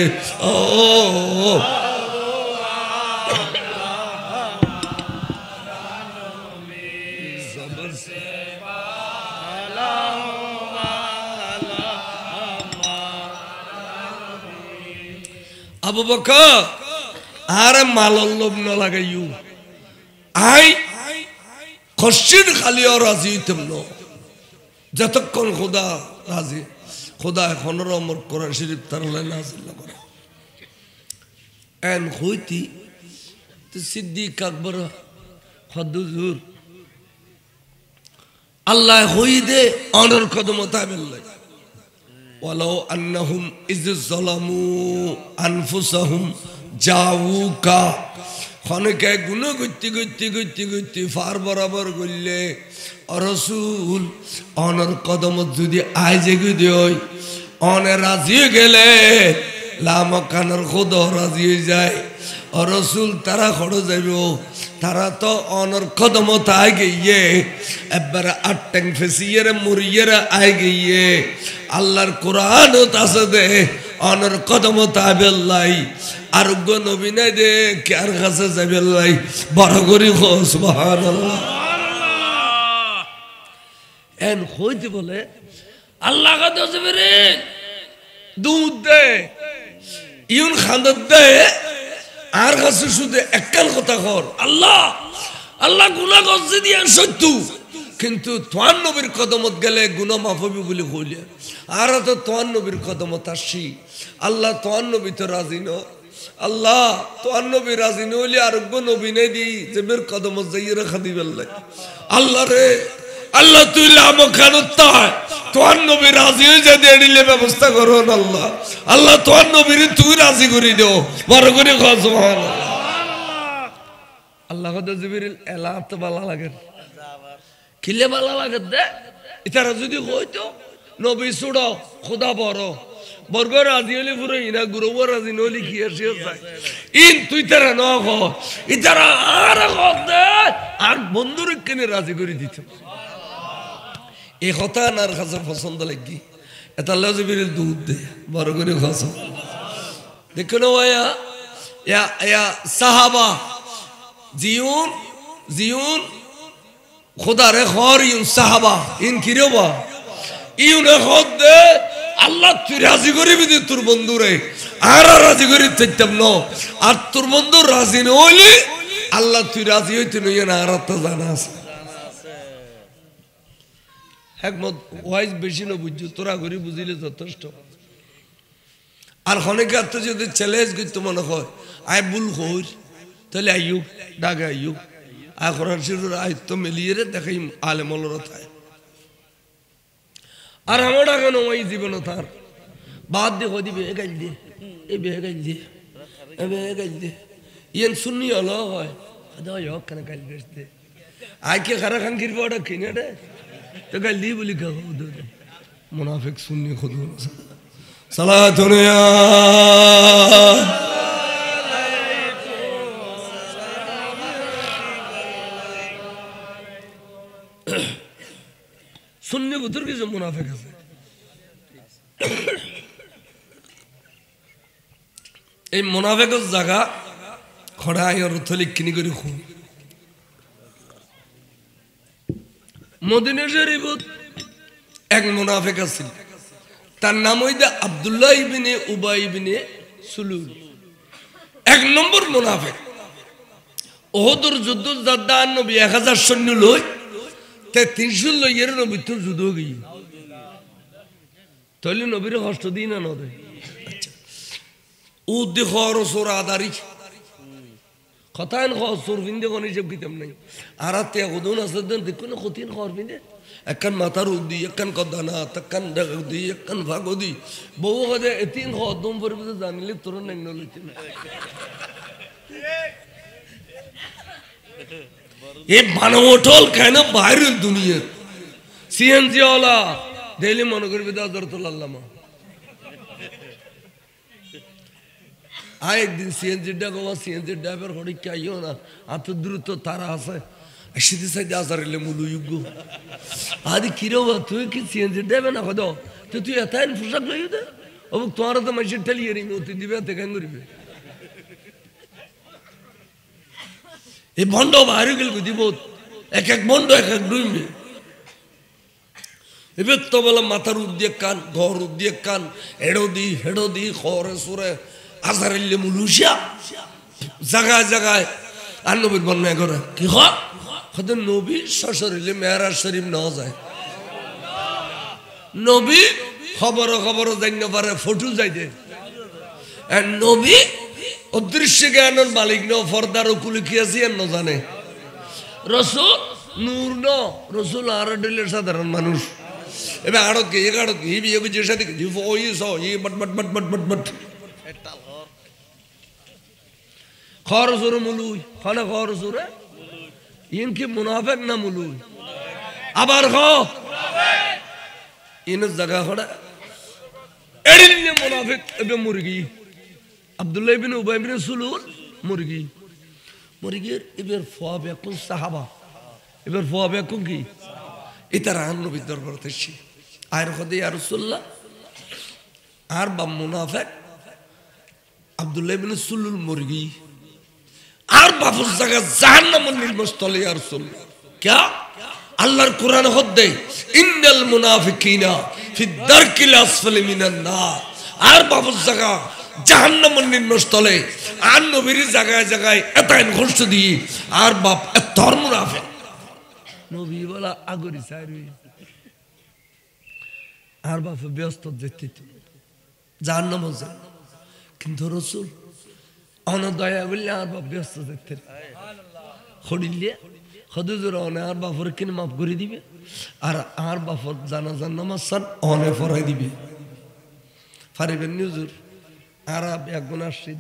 আবু বকর আরে মালর লোভ না লাগাইও আই খসির খালিও রাজি হইতাম না যতক্ষণ খোদা রাজি খোদা এখন আমার কোরআন শরীফ তার নাযিল করে এন হইতি তো সিদ্দিক আকবর হুজুর আল্লাহ হই দে অনর কদম তাবেল্লাই ওয়ালাউ আন্নাহুম ইয যালামু আনফুসাহুম জাউকা খনকে গুনো গুত্তি ফার বরাবর গললে রসুল অনর কদমত যদি আইজে গুদয় অনে রাজি গেলে লামকানোর খোদ রাজি হয়ে যায় রসুল তারা খড় যাইব তারা তো অনর কদমত আই গিয়ে এবার আট্টাং ফেসিয়ে মুড়িয়ে আই গিয়ে আল্লাহর কোরআন আছে দে অনর কদমত আবেল্লাই আরোগ্য নবীনে দে কার কাছে যাবেল্লাই বড় করি সুবহানাল্লাহ এন হইতে বলে আল্লাহ কাছে যাবে দুধ দে ইউন খান্দত দে আর কাছে শুধু একখান কথা কর আল্লাহ আল্লাহ গুনাহ করছে দিয়া সত্য কিন্তু তোয়ার নবীর কদমত গেলে গুনাহ মাফ হবে বলে কইলে আর তো তোয়ার নবীর কদমত আসি আল্লাহ তোয়ার নবী তো রাজি ন আল্লাহ তোয়ার নবী রাজি নইলে আরোগ্য নবী নেই দি জেবের কদমত যাইয়ে রাখা দিবেল্লাই আল্লাহ রে আল্লাহ তুই লামখানুত্তা তোয়ার নবী রাজি হয়ে যা দিলে ব্যবস্থা করো আল্লাহ আল্লাহ তোয়ার নবীর তুই রাজি করে দিও বড় করে কও সুবহানাল্লাহ আল্লাহ কত জিবরিল এলা তো ভালো লাগে কিলে ভালো লাগে দে ইতারা যদি কইতো নবী ছুড়ো খোদা বড় বর্গ রাজি হলে পুরো ইনা গুরু রাজি নইলে কি আসে যায় ইন তুই তারা ন ক ইতারা আর দে আর বন্ধুর কেনে রাজি করে দিত এই কথা আর কাছে পছন্দ লাগি এটা আল্লাহ জিবরিল দুধ দে বড় করে খাস দেখো না ইয়া সাহাবা জিউন খোদা রে খর ইউন সাহাবা ইন কিরবা ইউন খদ দে আল্লাহ তুই রাজি করিবি দে তোর বন্ধুরে আর রাজি করি থাকতাম ন আর তোর বন্ধু রাজি নইলি আল্লাহ তুই রাজি হইতে নই না আর তো জানা আছে একমত ওয়াইজ বেশি না বুঝছো তোরা ঘুরি বুঝিলে যথেষ্ট আর অনেকে তো যদি চ্যালেঞ্জ করতে মনে হয় আই বুল হই তাহলে আইয়ু ডাকে আইয়ু আর কোরআন শরীফের আয়ত্ত মিলিয়ে রে দেখাই আলেমলরা থাকে আর আমার ডাকে নয় জীবন তার বাদ দিয়ে কদি বেহে গাইল দিয়ে এই বেহে গাইল দিয়ে এ বেহে গাইল দিয়ে ইয়েন শুনি হলো হয় হোক কেন গাইল বেশ দে আই কে খারা খান কিরবা ওটা কিনে রে তো গাইল দিয়ে বলি কে মুনাফিক শুনি খুদ সালাতুন ইয়া সুন্নি বুতর কিছু মুনাফিক আছে এই মুনাফিকের জায়গা খড়া আইর থলি কিনি করে খুন মদিনা শরীফত এক মুনাফিক আছিল তার নাম হইদা আব্দুল্লাহ ইবনে উবাই ইবনে সুলুল এক নম্বর মুনাফিক ওহদর যুদ্ধ জাদ্দা নবী 1000 সৈন্য লই তে 300 লইয়ের নবী তো যুদ্ধ গই তাহলে নবীর কষ্ট দিন না নদে আচ্ছা ও দেখর সোরাদারি কথান খসুর বিন্দে কোন হিসাব কিতাম নাই আর তে গদন আসদন দেখুন কঠিন খর বিন্দে একখান মাথার উদ্দি একখান কদানা তখান ডাগদি একখান ভাগদি বউ হদে তিন খদম পরিবতে জানিলে তোর নাই নলইতে এ বানওটল কেন বাইরের দুনিয়া সিএনজি ওয়ালা ডেইলি মনে করবে হযরতুল আল্লামা একদিন সিএনজি ডাকবা সিএনজি ড্রাইভার হড়ি কি আইও না এত দ্রুত তারা আছে আসিতে সাইডে আসারিলে মুলুয়ুগ আদি কিরবা তুই কি সিএনজি ড্রাইভার না কদ তুই এতাইন পোশাক লইও দে ও তোমার তো মাইছে ঠেলিয়ে রিং অতি দিবে তে কেন করিবে এই বন্ধ বাইরে গেল দিব এক এক বন্ধ এক এক ডুইবে এবার তো বলে মাথার উদ্দিয়ে কান ঘর উদ্দিয়ে কান হেডো দি খরে সুরে আসারিলে মুলুশিয়া জায়গায় জায়গায় আর নবীর বর্ণনা করে কি হয় নবী শ্বশুরিলে মেহরাজ শরীফ নেওয়া যায় নবী খবর জানি না পারে ফটো যাই দে নবী অদৃশ্য জ্ঞানের মালিক ন ফর্দার কুলি কি আছে ন জানে রসুল নূর ন রসুল আর ডিলের সাধারণ মানুষ এবার আড়ত কে এক আড়ত ই বিয়ে যে সাথে জি ওই সো ই বট বট বট বট বট বট খরচুর মুলুই খানা খরচুরে ইন কি মুনাফেক না মুলুই আবার খ ইন জায়গা খড়া এড়িলে মুনাফিক এবে মুরগি আব্দুল্লাহ ইবনে উবাই ইবনে সুলুল মুরগি মুরগির এবার ফোয়া বেকুন সাহাবা এবার ফোয়া বেকুন কি ইতারা নবী দরবার থেকে আর খদে ইয়া রাসূলুল্লাহ আর বা মুনাফিক আব্দুল্লাহ ইবনে সুলুল মুরগি আর বাফুর জায়গা জাহান্নামের নির্মস্থলে ইয়া রাসূলুল্লাহ क्या আল্লাহর কোরআন হদ্দে ইন্নাল মুনাফিকিনা ফি দারকিল আসফালি মিনান নার আর বাফুর জায়গা জাহান্নামের নির্মস্থলে আর নবীর জায়গায় জায়গায় এতাইন ঘোষ দিয়ে আর বাপ এতর মুনাফিক নবী বলা আগরি সাইরি আর বাপ ব্যস্ত যেতে জাহান্নাম যায় কিন্তু রাসূল অনদয়া বললে আর বাপ ব্যস্ত যেতে খড়িলে খদুজুর অনে আর বাপর কিনে মাফ করে দিবে আর বাপর জানাজার নামাজ সান অনে ফরাই দিবে ফারিবেন হুজুর আর এক গুণ আসছে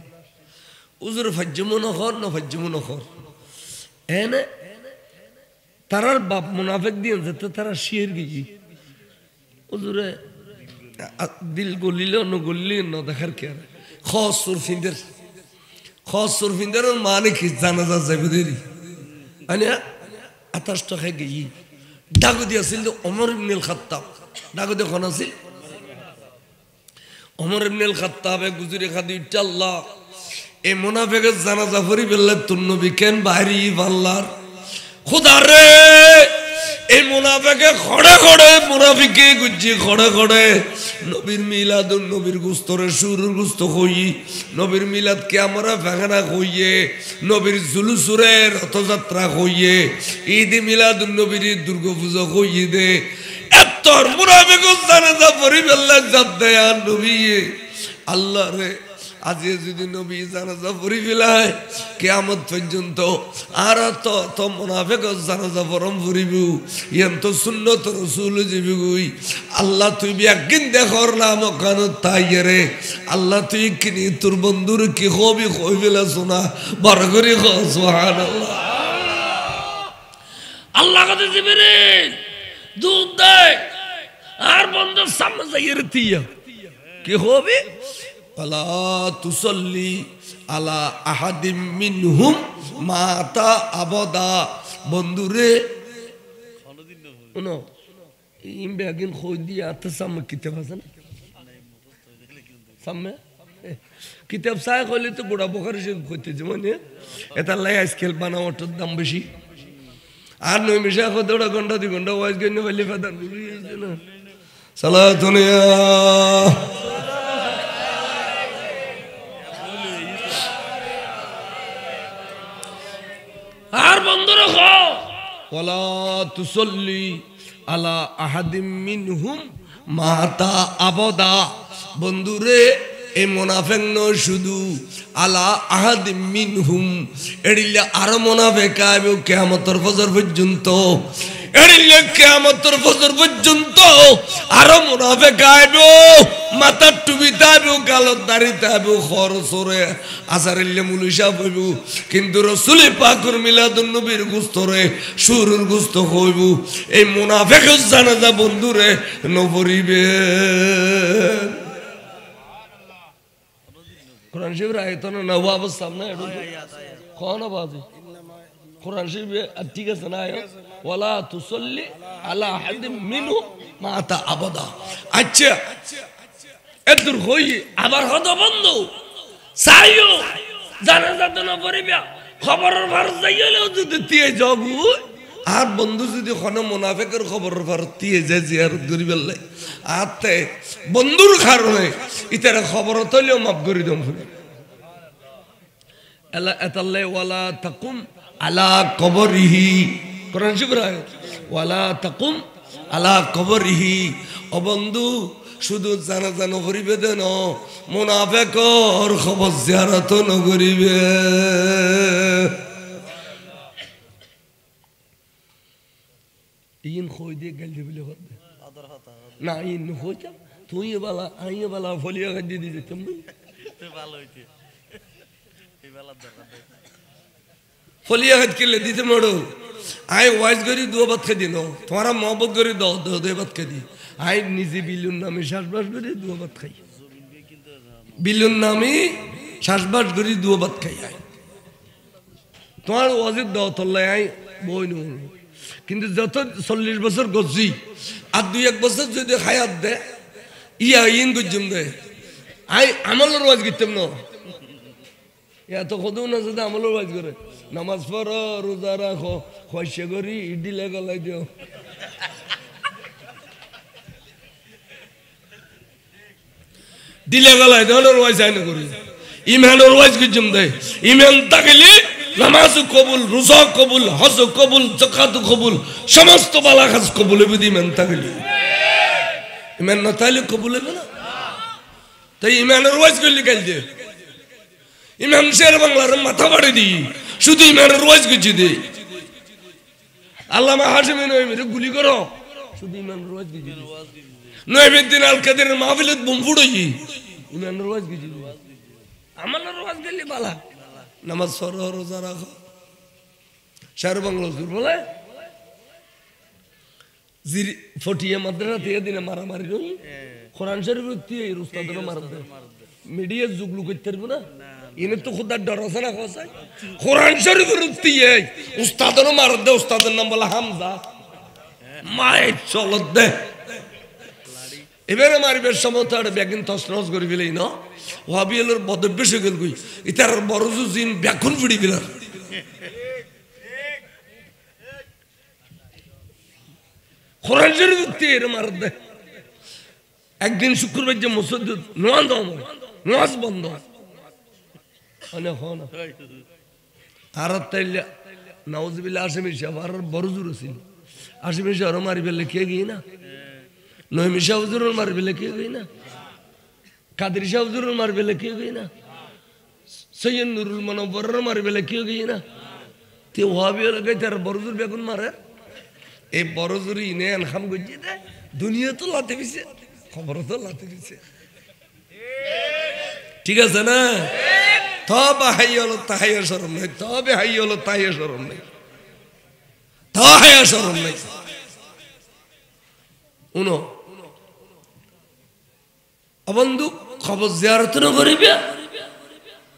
হুজুর ফাজ্জমু নখর না ফাজ্জমু নখর এনে তারার বাপ মুনাফিক দিয়ে যেতে তারা শির গিয়ে হুজুরে দিল গলিল ন গলিল ন দেখার কে খসুর ফিন্দের মানে কি জানাজা যাবে দেরি মানে 28 টাকা গিয়ে ডাকু দিয়েছিল ওমর ইবনুল খাত্তাব ডাকু দিয়ে কোন আছিল ওমর ইবনুল খাত্তাব গুজরে খাদি আল্লাহ এই মুনাফিকের জানাজা পড়ি বললে তোর নবী কেন বাইরে আল্লাহর খোদা রে এই মুনাফিকে খড়ে খড়ে মুনাফিকে গুজি খড়ে খড়ে নবীর মিলাদ নবীর গুস্তরে শুরুর গুস্ত হই নবীর মিলাদ কে আমরা ফাগানা হইয়ে নবীর জুলুসুরে রথযাত্রা হইয়ে ঈদ মিলাদ নবীর দুর্গাপূজা হইয়ে দে এতর মুনাফিক জানাজা পড়ি বললে যাতে আর নবী আল্লাহ রে আজি যদি নবী জানাজা পড়ি ফেলায় কিয়ামত পর্যন্ত আর তো মুনাফিক জানাজা পরম পড়িব ইয়ান তো সুন্নত রাসূল জিবিগুই আল্লাহ তুই একদিন দেখর নাম কান তাইরে আল্লাহ তুই কিনি তোর বন্ধুর কি হবি কই ফেলা শোনা বড় করে সুবহানাল্লাহ আল্লাহ কাছে জিবরিল দুধ দে আর বন্ধুর সামনে যাইরে তিয়া কি হবে আলা তুসল্লি আলা আহাদিম মিনহুম মাতা আবদা বন্ধুরে শুনো ইমবে আগিন খোই দিয়া আতে সামনে কিতাব আছে না সামনে কিতাব সাই কইলে তো গোড়া বখারি সে কইতে মানে এটা লাই আজকাল বানাওয়াটার দাম বেশি আর নয় মিশা কত ঘন্টা 2 ঘন্টা ওয়াজ গনে বলে ফাদার বুঝি না সালাতুনিয়া আর বন্ধুরা খো ওয়ালা তুসল্লি আলা আহাদিম মিনহুম মাতা আবদা বন্ধুরে এই মুনাফিক নয় শুধু আলা আহাদিম মিনহুম এড়িলে আর মুনাফিক আইবে কিয়ামতের ফজর পর্যন্ত এড়িলে কিয়ামতের ফজর পর্যন্ত আর মুনাফিক আইবে মাথার টুপি তাইবে গালত দাড়ি তাইবে খরচরে আসারিল্লে মুলিশা হইব কিন্তু রাসূল পাকের মিলাদুন নবীর গুস্তরে শুরুর গুস্ত হইব এই মুনাফিকের জানাজা বন্ধুরে নপরিবে কোরআন শরীফের আয়াত না ওয়াবস সামনে এডো কোন বাজে কোরআন শরীফে ঠিক আছে না ওয়ালা তুসল্লি আলা আহাদিম মিনহু মাতা আবাদা আচ্ছা এদুর হই আবার হদ বন্ধু সাইও জানাজা তো না পড়িবা খবরের ভার যাইলে যদি তিয়ে যাবু আর বন্ধু যদি কোন মুনাফিকের খবরের ভার তিয়ে যায় জিয়ারত করি বললে আতে বন্ধুর কারণে ইতার খবর তলিও মাফ করে দম আলা আতাল্লা ওয়ালা তাকুম আলা কবরিহি কোরআন শরীফের আয়াত ওয়ালা তাকুম আলা কবরিহি ও বন্ধু শুধু জানাজা নকরিবে দেন মুনাফিকর খবর জিয়ারত নকরিবে ইন কই দিয়ে গেল দিবলে হবে না ইন হইতা তুই বালা আই বালা ফলিয়া গাদি দিতে তুমি তো ভালো হইতে ফলিয়া হাত কিলে দিতে মরো আই ওয়াইজ করি দুয়া ভাত খাই দিন তোমারা মহব্বত করে দাও দে ভাত খাই দি আই নিজে বিলুন নামে শ্বাসবাস করে দুয়া ভাত খাই বিলুন নামে শ্বাসবাস করি দুয়া ভাত খাই আই তোমার ওয়াজিব দাও তল্লাই আই বই নো কিন্তু যত 40 বছর গজি আর 2-1 বছর যদি হায়াত দে ইয়া ইন গজম দে আই আমলের ওয়াজ করতাম না এত কত না যদি আমলের ওয়াজ করে নামাজ পড়ো রোজা রাখো খয়সা করি ইডিলে গলাই দিও দিলে গলাই দেওয়ার ওয়াজ আইন করি ইমানের ওয়াজ গজম দে ইমান থাকলে নামাজ কবুল রোজা কবুল হজ কবুল যাকাত কবুল সমস্ত বালা কাজ কবুল হবে ইমান থাকলে ইমান না তাহলে কবুল হবে না তাই ইমানের ওয়াজ করলে কাল দে ইমাম শের বাংলার মাথা বাড়ি দি শুধু ইমানের ওয়াজ গজি দে আল্লামা হাশিমি নয়মিরে গুলি করো শুধু ইমানের ওয়াজ গজি দে নয়মিদ্দিন আল কাদের মাহফিলত বোম ফুড়ই ইমানের ওয়াজ গজি দে আমানের ওয়াজ গলি বালা নামাজ পড়ো রোজা রাখো শের বাংলা বলে জির ফটিয়া মাদ্রাসা দিয়ে দিনে মারামারি রই কোরআন শরীফ দিয়ে উস্তাদরা মার দে মিডিয়া যুগলু করতে পারবো না ইনে তো খুদার ডর আছে না কসাই কোরআন শরীফের দিয়ে উস্তাদরা মার দে উস্তাদের নাম বলে হামজা মাই চলত দে এবারে মারিবের সময় তো আর ব্যাগিন তসনস করে ফেলেই না ওয়াবিয়েলের বদভ্যাস হয়ে গেল কই ইতার বড় জিন ব্যাকুন ফুড়ি ফেলার কোরআন শরীফ দিয়ে মার দে একদিন শুক্রবার যে মসজিদ নামাজ বন্ধ আর তাইলে নাউজুবিল্লাহ আসামি সাহেব আর বড় জোর ছিল আসামি সাহেব মারি ফেললে কে গিয়ে না নয়মি শাহ হুজুর মারি ফেললে কে গই না কাদের শাহ হুজুর মারি ফেললে কে গই না সৈয়দ নুরুল মনোবর মারি ফেললে কে গই না তে ওয়াবি লাগাই তার বড় জোর বেগুন মারে এই বড় জোর ইনে আনখাম গজি দে দুনিয়া তো লাতে দিছে খবর তো লাতে দিছে ঠিক আছে না তবে হাই হলো তাহাইয়া শরম নাই তবে হাই হলো তাহাইয়া শরম নাই তাহাইয়া শরম নাই উনো অবন্ধু খবর জিয়ারত না করিবে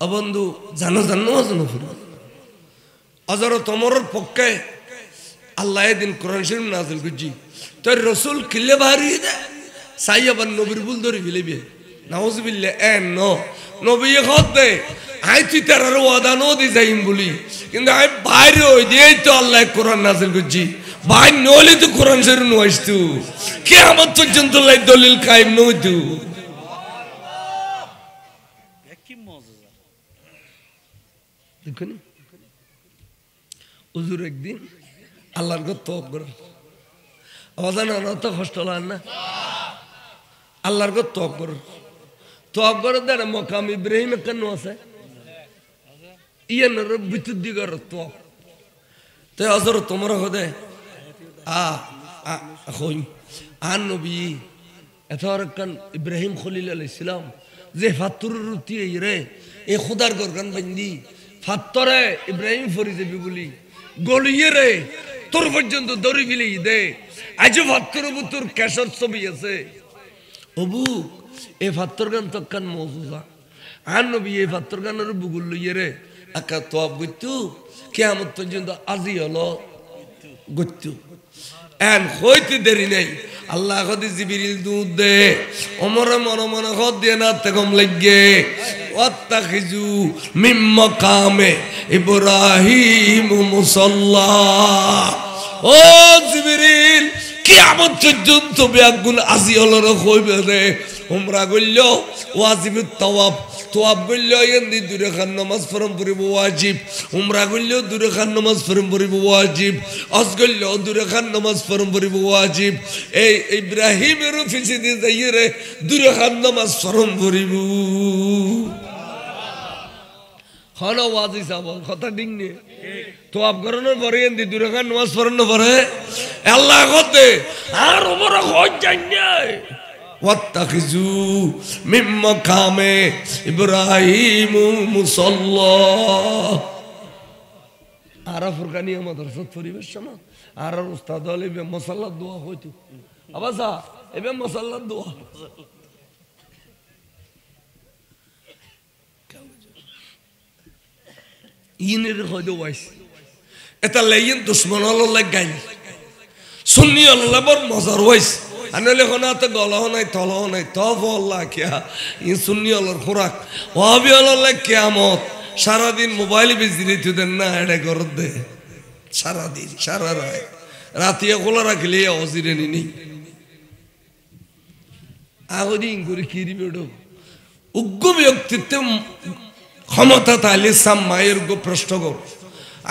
অবন্ধু জানো ফুরো আজর তোমার পক্ষে আল্লাহ দিন কোরআন শরীফ নাযিল করছি তোর রাসূল কিলে বাড়ি দে সাইয়াবান নবীর বুল ধরে ফেলিবে নাউজুবিল্লাহ নবী হতে আই তুই তার ওয়াদা নদি যাইম বলি কিন্তু আমি বাইরে হই দিয়ে তো আল্লাহ কোরআন নাযিল করছি ভাই নলে তো কোরআন শরীফ নইস্তু কিয়ামত পর্যন্ত লাই দলিল কায়েম নইতু কি মজা দেখুন হুজুর একদিন আল্লাহর গো তওয়াব করে আওয়াজান না তো কষ্ট লাগ না আল্লাহর গো তওয়াব করে দেন মকাম ইব্রাহিম কেন আছে ইয়ান রব্বিতুদ দিগর তওয়াব তে আজর তোমরা হদে হই আন নবী এতরকান ইব্রাহিম খলিল আলাইহিস সালাম যে ফাত্তুর রুতি রে এ খোদার গরগান বন্দি ফাত্তরে ইব্রাহিম ফরি যাবি বলি গলিয়ে রে তোর পর্যন্ত দড়ি ফেলি দে আজ ফাত্তুর বুতুর কেশর ছবি আছে অবু এ ফাত্তর গান তকান মওজুজা আন নবী এ ফাত্তর গানের বুগুল লইয়ে রে আকা তওয়াব গইতু কিয়ামত পর্যন্ত আজি হলো গইতু এন হইতে দেরি নাই আল্লাহ কদি জিবরিল দুধ দে ওমর মনে খদ দিয়ে না তে কম লাগে ওয়াত্তাখিজু মিম মাকামে ইব্রাহিম মুসাল্লা ও জিবরিল কিয়ামত পর্যন্ত বেগুন আজি হলো কইবে রে উমরা গইল ওয়াজিবুত তওয়াব গইল এন্দি দুরে খান নামাজ পড়ম পড়িব ওয়াজিব উমরা গইল দুরে খান নামাজ পড়ম পড়িব ওয়াজিব হজ গইল দুরে খান নামাজ পড়ম পড়িব ওয়াজিব এই ইব্রাহিমের অফিসে দিয়ে যাইয়ে রে দুরে খান নামাজ পড়ম পড়িব খানা ওয়াজি সাহেব কথা ডিংনে তওয়াব করানোর পরে এন্দি দুরে খান নামাজ পড়ানোর পরে আল্লাহ কতে আর ওমরা হজ যাই ওয়াত্তাখিজু মিন মাকামে ইব্রাহিম মুসাল্লা। আরা ফুরকানিয়া মাদ্রাসাত পরিবেশ না আর উস্তাদ হলে মুসাল্লাত দোয়া হইতো আবাসা এবে মুসাল্লাত দোয়া ইনের হয়তো ওয়াইস এটা লাইন দুশ্মন আল্লাহ গাই সুন্নি আল্লাহ বড় মজার ওয়াইস আনলে হনাতে গলহ নাই তলহ নাই তফ আল্লাহ কিয়া ই সুন্নি আল্লাহর খোরাক ওয়াহাবি আল্লাহ কিয়ামত সারাদিন মোবাইল বেজিরে তুদেন না এটা করত দে সারাদিন সারা রাত রাতিয়া খোলা রাখলে অজিরে নি আগদিন করে কি দিবে উগ্র ব্যক্তিত্ব ক্ষমতা তাইলে সাম মায়ের গো প্রশ্ন কর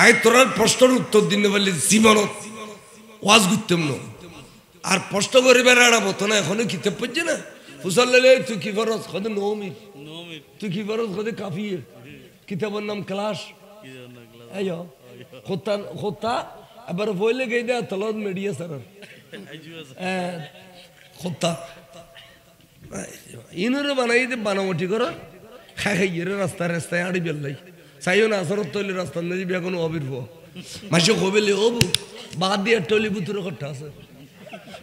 আই তোরার প্রশ্নের উত্তর দিনে বললে জীবনত ওয়াজ করতাম না আর প্রশ্ন করিবার আড়াবো তো না এখনো কিতাব পড়ছে না ফুসাল্লে তুই কি ফরজ কদে নৌমির তুই কি ফরজ কদে কাফির কিতাবের নাম ক্লাস এই খোতা আবার বইলে গই দে তলদ মিডিয়া স্যার খোতা ইনরে বানাই দে বানামটি করো খাই রাস্তায় রাস্তায় আড়ি বেল্লাই চাইও না আসরত তৈলি রাস্তা না যাবি এখন অবির্ভ মাসে কবেলে ও বাদ দিয়ে টলি বুতুরে কট্টা আছে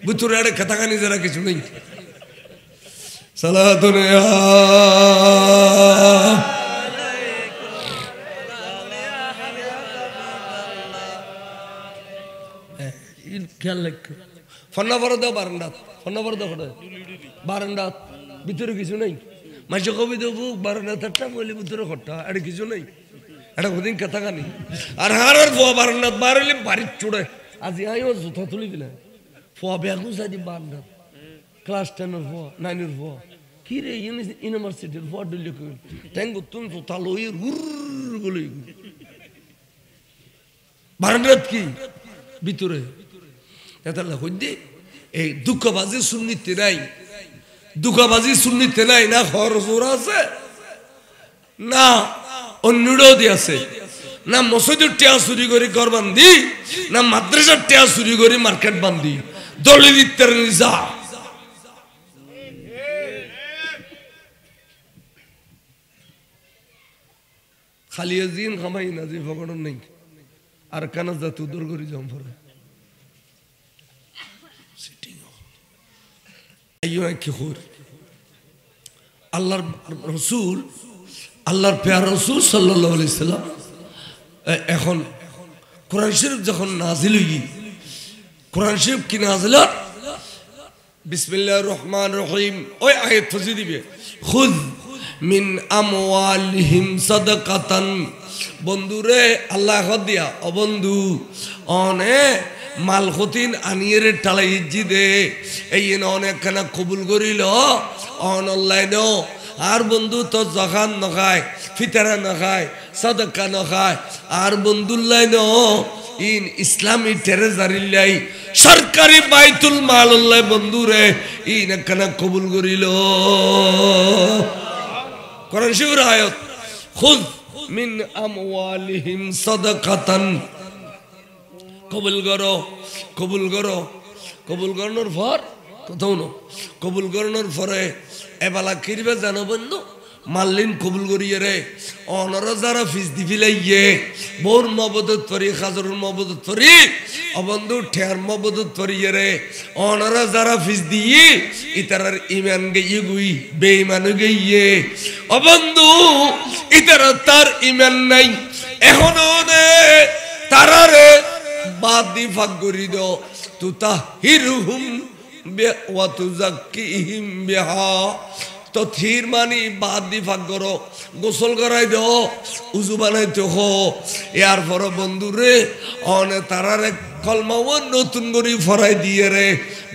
বুতুরে আড়ে খাতাখানি যারা কিছু নেই সালাতুন খেয়াল রাখো ফন্না বড় দাও বারান্দাত ফন্না বড় দাও বারান্দাত ভিতরে কিছু নেই মাসে কবি দেবো বারান্দাতটা বলি ভিতরে খট্টা এটা কিছু নেই এটা ওদিন কথা কানি আর হারার ফোয়া বারান্দাত বাড়লে বাড়ির চুড়ে আজি আইও জুতা তুলি দিলে ফোয়া ব্যাগু সাজি বারান্দাত ক্লাস 10 ফোয়া 9 ফোয়া কি রে ইউনিভার্সিটির ফোয়া ডলি কই ট্যাঙ্গো তুন জুতা লই হুর গলি বারান্দাত কি ভিতরে এটা হইদে এই দুঃখবাজি সুন্নিতে নাই দুঃখবাজি সুন্নিতে নাই না খরচুর আছে না অন্যুড়ি আছে না মসজিদের টিয়া চুরি করে ঘর বান্ধি না মাদ্রাসার টিয়া চুরি করে মার্কেট বান্ধি দলিল ইত্যাদি নিজা খালি দিন খামাই না যে ভগবান নেই আর কানা যা তুদর করি জম পরে আল্লাহর রসুল আল্লাহর পেয়ার রসুল সাল্লাল্লাহু আলাইহি সাল্লাম এখন কোরআন শরীফ যখন নাজিল হই কোরআন শরীফ কি নাজিল বিসমিল্লাহির রহমানির রহিম ওই আয়াত ফজি দিবে খুদ মিন আমওয়ালিহিম সাদাকাতান বন্ধুরে আল্লাহ দিয়া ও বন্ধু অনে মাল খতিন আনিয়ে টালাই ইজ্জি দে এই অনেকখানা কবুল করিল অনলাইন আর বন্ধু তো জখান নখায় ফিতারা নখায় সাদকা নখায় আর বন্ধুল্লাইন ইন ইসলামী টেরেজারিল্লাই সরকারি বাইতুল মাল্লাহ বন্ধুরে ইন একখানা কবুল করিল কোরআন শরীফের আয়াত খুদ মিন আমওয়ালিহিম সাদাকাতান কবুল করো কবুল করো কবুল করানোর পর কোথাও না কবুল করানোর পরে এবেলা কিরবে জানো বন্ধু মাল্লিন কবুল করিয়ে রে অনরা যারা ফিস দি ফিলাইয়ে বোর মবদত করি খাজরুর মবদত করি অবন্ধু ঠেয়ার মবদত করিয়ে রে অনরা যারা ফিস দিয়ে ইতারার ইমান গিয়ে গুই বেঈমান গিয়ে অবন্ধু ইতারা তার ইমান নাই এখনো নে তারারে বাদি ফাক করি দো তুতাহিরুহুম ওয়া তুযাক্কিহিম বিহা তথির মানি বাদি ফাক করো গোসল করাই দাও উজু বানাইতে হো এর পর বন্ধুরে অনে তারারে কলমাও নতুন করে ফরাই দিয়ে রে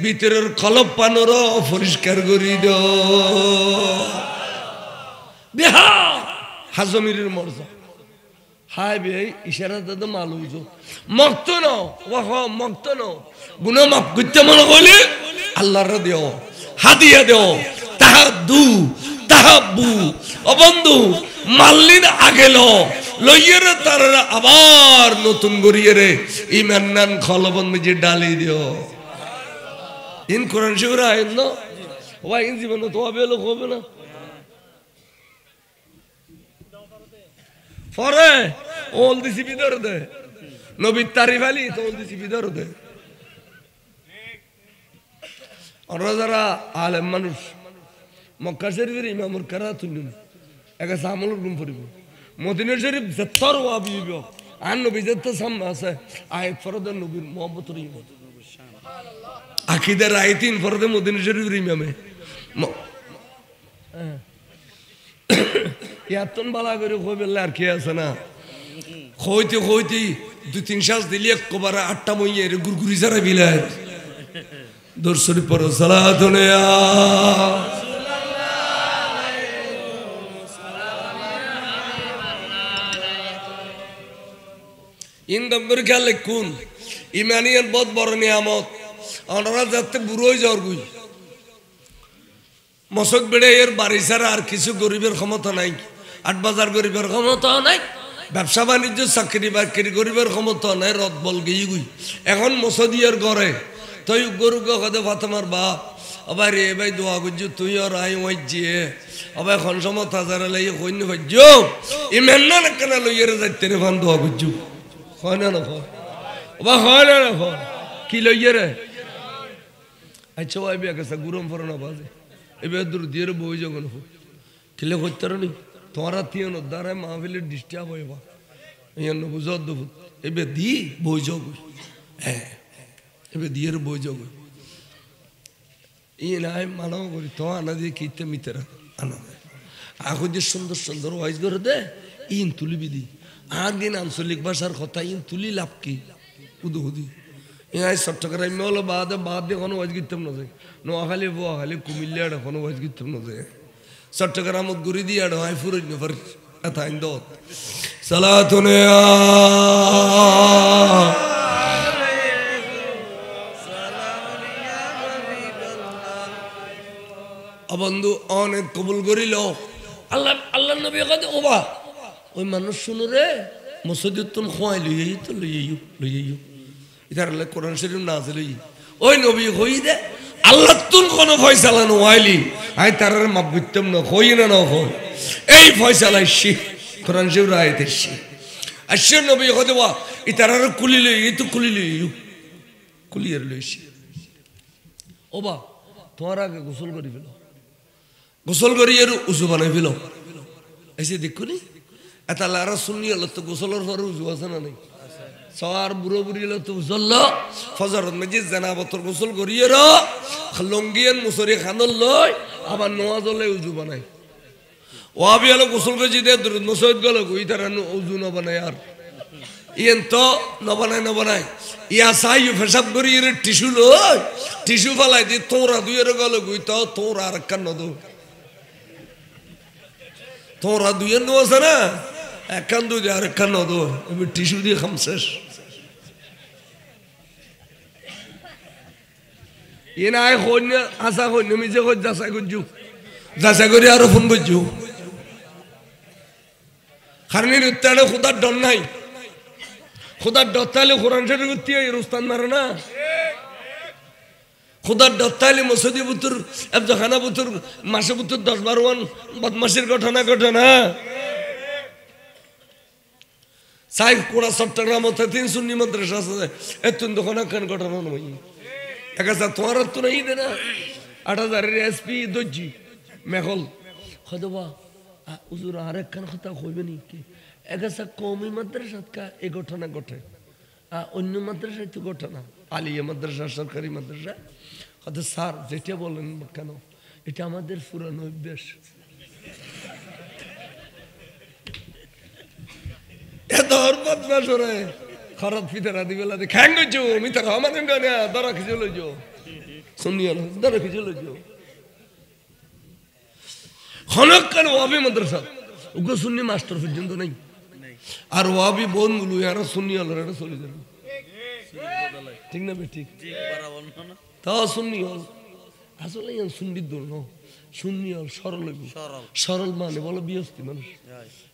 ভিতরের কলপ পানর পরিষ্কার করি দাও বিহা হাজমিরের মর্যাদা হাই বে ইশারা দাদা মালুজো মক্ত ন ওহ মক্ত ন গুনাহ মাফ করতে মনে করলে আল্লাহর দিও হাদিয়া দিও তাহাদু তাহাবু ও বন্ধু মাল্লিন আগেল লইয়ে রে তারা আবার নতুন করিয়ে রে ইমান নান খলবন যে ডালি দিও ইন কোরআন শরীফ আইন ন ওই জীবন তো হবে লোক হবে না পরে ওল দিছি বিদর দে নবীর তারিফ আলি তো ওল দিছি বিদর দে ওরা যারা আলেম মানুষ মক্কা শরীফের ইমামুর কারা তুলুন একা সামলের গুম পড়িব মদিনা শরীফ যেতর ওয়াবি হইব আর নবী যেত সামনে আছে আয়াত ফরদের নবীর মুহাম্মদের ইমাম আকিদার আয়াতিন ফরদে মদিনা শরীফের ইমামে ইয়াতন বালা করে কই বললে আর কি আছে না কইতে কইতে 2-3 শ্বাস দিলি একবার 8টা মইয়ে গুরগুরি যারা বিলায় দরুদ শরীফ পড়ো সালাতুন ইয়া ইন দব্বর খেয়াল কোন ইমানিয়ার বহুত বড় নিয়ামত আমরা যাতে বুড়োই যাওয়ার গুই মসক বেড়ে এর বাড়ি ছাড়া আর কিছু গরিবের ক্ষমতা নাই 8 বাজার গরিবের ক্ষমতা নাই ব্যবসা বাণিজ্য চাকরি বাকরি গরিবের ক্ষমতা নাই রদ বল গিয়ে গুই এখন মসজিদের ঘরে তুই গরু কথা ফাতেমার বাপ আবার রে ভাই দোয়া করছো তুই আর আই ওয়াইজিয়ে আবার এখন সময় তাজারা লাইয়ে কইনি ভাইজো ইমান না কেন লইয়ের যাইতে রে ফান দোয়া করছো হয় না হয় বা হয় না হয় কি লইয়ে রে আচ্ছা ওই বিয়া গেছে গুরম পরে না বাজে এবার দূর দিয়ে বই যখন কিলে করতে নি তোমার তিন দ্বারা মাহফিলের ডিস্টার্ব হয়ে বা ইয়ান বুঝত দেব এবার দি বই যাও হ্যাঁ এবার দিয়ে বই যাও ই নাই মানাও করি তো আনা দিয়ে কিতে মিতে রাখ আনা এখন যে সুন্দর সুন্দর ওয়াইজ করে দে ইন তুলিবি দি আর দিন আঞ্চলিক ভাষার কথা ইন তুলি লাভ কি উদু হুদি ইয়াই চট্টগ্রাম হলো বাদ দিয়ে কোনো ওয়াজ গিরতাম না যায় নোয়াখালী বোয়াখালী কুমিল্লা এটা কোনো ওয়াজ গিরতাম না যায় চট্টগ্রামত ঘুরি দিয়ে এটা হয় ফুরই নফার এত আইন দত সালাতুন ইয়া বন্ধু অনেক কবুল করিল আল্লাহ আল্লাহ নবী কইতে ওবা ওই মানুষ শুনো রে মসজিদ তুমি খোয়াই লইয়াই তো লইয়াই ইতার আল্লাহ কোরআন শরীফ না আছে লই ওই নবী কই দে আল্লাহ তুল কোন ফয়সালা নওয়াইলি আই তারার মাপ করতাম না কই না না কই এই ফয়সালা শি কোরআন শরীফ আয়াতে শি আশর নবী কইতে ওয়া ইতারার কুলি লই তো কুলি লই কুলিয়ার লইছি ওবা তোমার আগে গোসল করি ফেলো গোসল করি আর উজু বানাই ফেলো এসে দেখুনি এটা লারা শুনি হলো তো গোসলের পরে উজু আছে না নাই সবার বুড়ো বুড়ি হলো তো উজল ফজরত মেজি জানাবতর গোসল করিয়ে র লঙ্গিয়ান মুসরি খানল লয় আবার নোয়াজ হলে উজু বানাই ওয়াবি হলো গোসল করে দে দুরুদ মসজিদ গেল কই তারা উজু না বানায় আর ইয়েন তো ন বানায় ইয়া সাই ফেসাব করি এর টিস্যু লয় টিস্যু ফালাই দি তোরা দুইয়ের গেল কই তো তোরা আর কান দো তোরা দুইয়ের নো আছে না একখান দু আর একখান দো এবার টিস্যু দিয়ে খামশেষ ইয়ে না হইন আশা হইন মিজে কই যাচাই করি আরো ফোন করছু কারণের উত্তারে খুদার ডর নাই খুদার ডর তাইলে কোরআন শরীফ উত্তিয়ে রুস্তান মারে না খুদার ডর তাইলে মসজিদ বুতুর এবজাখানা বুতুর মাসে বুতুর 10-12 বদমাসির ঘটনা সাই কোড়া চট্টগ্রাম 3 সুন্নি মাদ্রাসা আছে এতুন দোকান কান ঘটনা নই একাসা তোমার তো নাই দে না 8000 এসপি দজ্জি মেখল খদবা হুজুর আরেক কান কথা কইবে নি কি একাসা কওমি মাদ্রাসা কা এই ঘটনা ঘটে অন্য মাদ্রাসায় তো ঘটনা আলিয়া মাদ্রাসা সরকারি মাদ্রাসা কত স্যার যেটা বলেন কেন এটা আমাদের পুরানো অভ্যাস এত হরমত না সরে খরচ পিতারা দিবেলা দে খাং গজো মিতা আমাদের গানে দরা খিজে লইজো শুনিও না দরা খিজে লইজো খনক কান ওয়াবি মাদ্রাসা উগো সুন্নি মাস্টার পর্যন্ত নাই আর ওয়াবি বনগুলো আর সুন্নি আলারা চলে যাবে ঠিক না ঠিক বরাবর না তা সুন্নি হল আসলে ইয়ান সুন্নি দল ন সুন্নি হল সরল মানে বলো বিয়স্তি মানুষ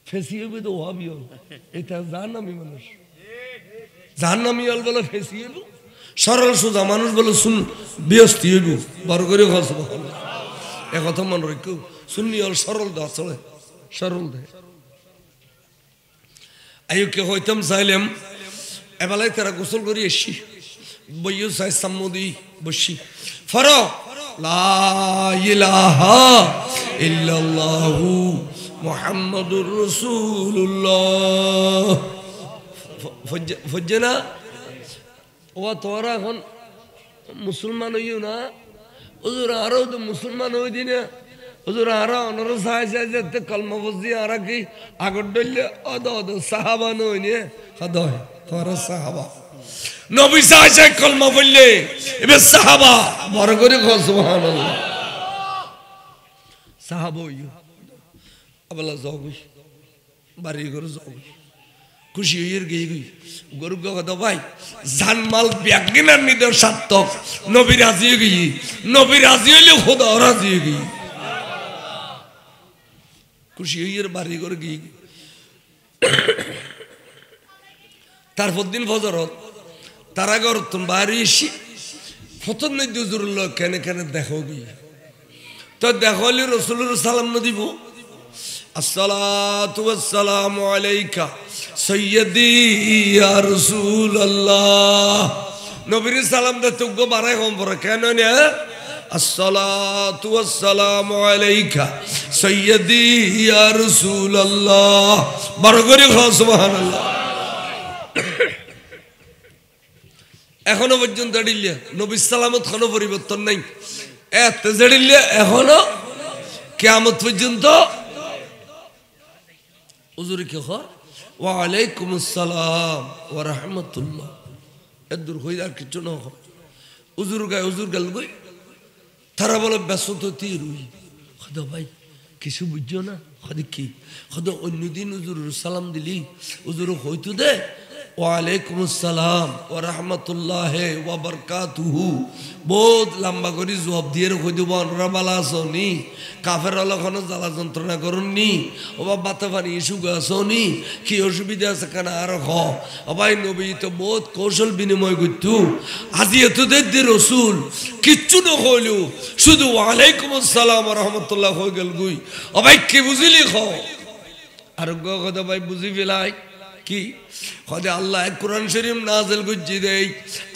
ফেসি হইবে তো ওয়াবি হল এটা জাহান্নামী মানুষ জাহান্নামী হল বলে ফেসি হইব সরল সোজা মানুষ বলে শুন বিয়স্তি হইব বড় করে সুবহানাল্লাহ একথা মনে রেখো সুন্নি হল সরল দা চলে সরল দে আয়ুকে হইতাম চাইলাম এবেলায় তারা গোসল করি এসছি বইও চাই সাম্মদি বসি ফর লা ইলাহা ইল্লাল্লাহু মুহাম্মাদুর রাসূলুল্লাহ ফজ্জনা ও তোরা এখন মুসলমান হইও না হুজুর আরো তো মুসলমান হই দিনা হুজুর আরো অনর সাহায্য যেতে কলমা বসি আর কি আগর ডলে অদ সাহাবা নই নে হদয় তোরা সাহাবা নবী সাহায্য কলমা বললে এবে সাহাবা বড় করে কও সুবহানাল্লাহ সাহাবা হইও আবলা যাও বাড়ি করে যাও খুশি হইয়ের গিয়ে গই গরু কথা ভাই জানমাল ব্যাগিনার নিতে সার্থক নবী রাজি হয়ে গিয়ে নবী রাজি হইলে খোদা রাজি হয়ে গিয়ে খুশি হইয়ের বাড়ি করে গিয়ে তারপর দিন ফজরত তারা ঘর তুমি বাড়ি এসি ফতন নেই দুজুরুল কেনে কেনে দেখো গিয়ে তো দেখো রসুলের সালাম না দিব আসসালাতু ওয়াসসালামু আলাইকা সাইয়্যিদি ইয়া রাসূলুল্লাহ নবীর সালাম দে তুগো বারাই কম পড়ে কেন না আসসালাতু ওয়াসসালামু আলাইকা সাইয়্যিদি ইয়া রাসূলুল্লাহ বড় করে কও সুবহানাল্লাহ এখনো পর্যন্ত দিলে নবী সালামত কোনো পরিবর্তন নাই এত জড়িলে এখনো কিয়ামত পর্যন্ত হুজুরে কি হয় ওয়া আলাইকুমুস সালাম ওয়া রাহমাতুল্লাহ এদুর হই আর কিছু না হয় হুজুর গাল গই তারা বলে ব্যস্ত তিরুই খোদা ভাই কিছু বুঝছো না খোদা কি খোদা অন্যদিন হুজুর সালাম দিলি হুজুর হইতো দে ওয়া আলাইকুমুস সালাম ওয়া রাহমাতুল্লাহি ওয়া বারাকাতুহু বহুত লম্বা করে জবাব দিয়ে কই দেব আমরা বালা আসনি কাফের লখনো জ্বালা যন্ত্রণা করুননি ও বাতা পানি ইস্যু আসনি কি অসুবিধা আছে কেন আর হ ভাই নবী তো বহুত কৌশল বিনিময় করতো আজি এত দে রসুল কিচ্ছু না হইলো শুধু ওয়া আলাইকুমুস সালাম ওয়া রাহমাতুল্লাহ হয়ে গেল গুই ও ভাই কি বুঝিলি খ আর কথা ভাই বুঝি ফেলাই কি খদে আল্লাহ কোরআন শরীফ নাযিল করছি দেই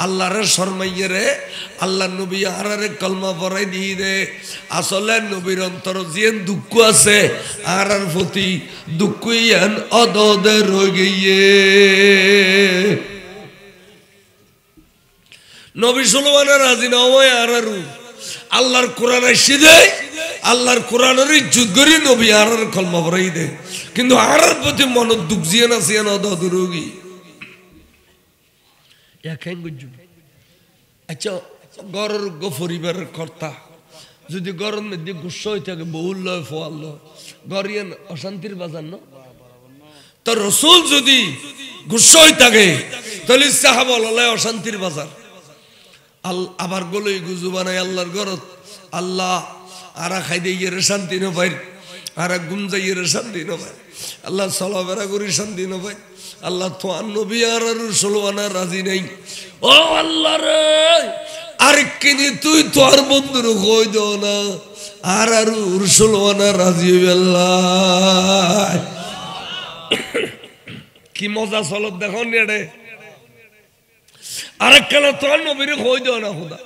আল্লাহর শরমাইয়ে রে আল্লাহ নবী আরারে কলমা পড়াই দিয়ে দে আসলে নবীর অন্তর যেন দুঃখ আছে আরার প্রতি দুঃখ ইয়ান অদদে রয়ে গিয়ে নবী সুলমান রাজি না হয় আরারু আল্লাহর কোরআন আইসি দে আল্লাহর কোরআনের ইজ্জত করি নবী আরার কলমা পড়াই দে কিন্তু আরার প্রতি মন দুঃখ জিয়ান আছে না অদদে রোগী আচ্ছা গরের পরিবারের কর্তা যদি গরম মধ্যে গুসা হয়ে থাকে বহুল লয় ফোয়াল লয় গরিয়ান অশান্তির বাজার না তো রসুল যদি গুসা হয়ে থাকে তাহলে সাহাবা লয় অশান্তির বাজার আবার গলই গুজু বানাই আল্লাহর গরত আল্লাহ আরা খাই দিয়ে শান্তি ন পাই আর ঘুম যাইয়ে শান্তি ন পাই আল্লাহ চলাফেরা করি শান্তি ন পাই আল্লাহ তো নবী আর রসুলওয়ানা রাজি নাই ও আল্লাহ রে আর কিনি তুই তো আর বন্ধুর কই দাও না আর রসুলওয়ানা রাজি আল্লাহ কি মজা চলত দেখো নেড়ে আরেকখানা তো আর নবীর কই দাও না খোদা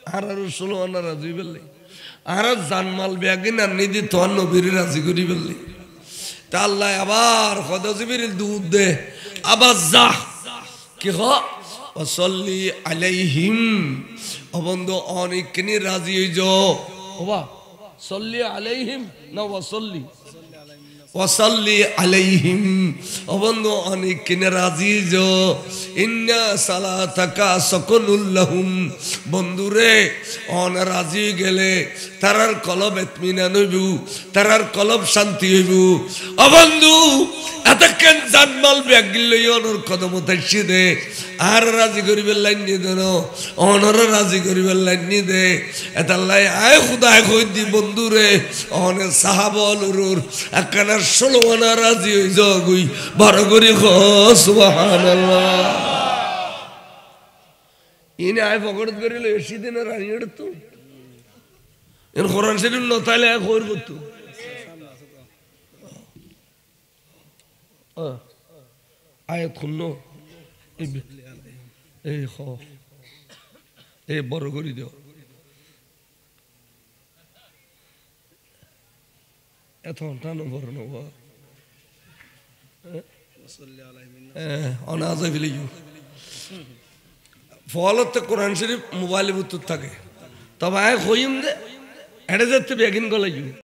আর রসুলওয়ানা রাজি বললি আর জানমাল ব্যাগিন আর নিদি তো আর নবীর রাজি করি বললি তা আল্লাহ আবার খোদা জিবরিল দুধ দে আবার যা কি ওয়াসাল্লি আলাইহিম ও বন্ধু অনেকখানি রাজি হই যাও বাবা সাল্লি আলাইহিম না ওয়াসাল্লি ওয়াসাল্লি আলাইহিম ও বন্ধু অনেকখানি রাজি হই যাও ইন্না সালাতাকা সাকুনুল লাহুম বন্ধুরে অন রাজি গেলে তারার কলব ইতমিনান হইব তারার কলব শান্তি হইব ও বন্ধু এতক্ষণ জানমাল ব্যাগিল লই অনর কদম তাইছি দে আর রাজি করিবেন লাইন নি দেন অনর রাজি করিবেন লাইন নি দে এতাল্লাই আয় খুদায় কই দি বন্ধুরে অনে সাহাবলুর একখানা 16 আনা রাজি হই জগুই বড় করি খ সুবহানাল্লাহ ইনে আয় পকড় করিল এসি দিন রানিড় তো এর কোরআন শরীফ নতাইলে খবর করতো আয়াত শুন এই খ এই বড় করে দিও এত টানো বড় নব অনাজে ফেলে ফলতে কোরআন শরীফ মোবাইলে বুতুর থাকে তবে আয় হইম দে এটা যাতে বেগিন গলাই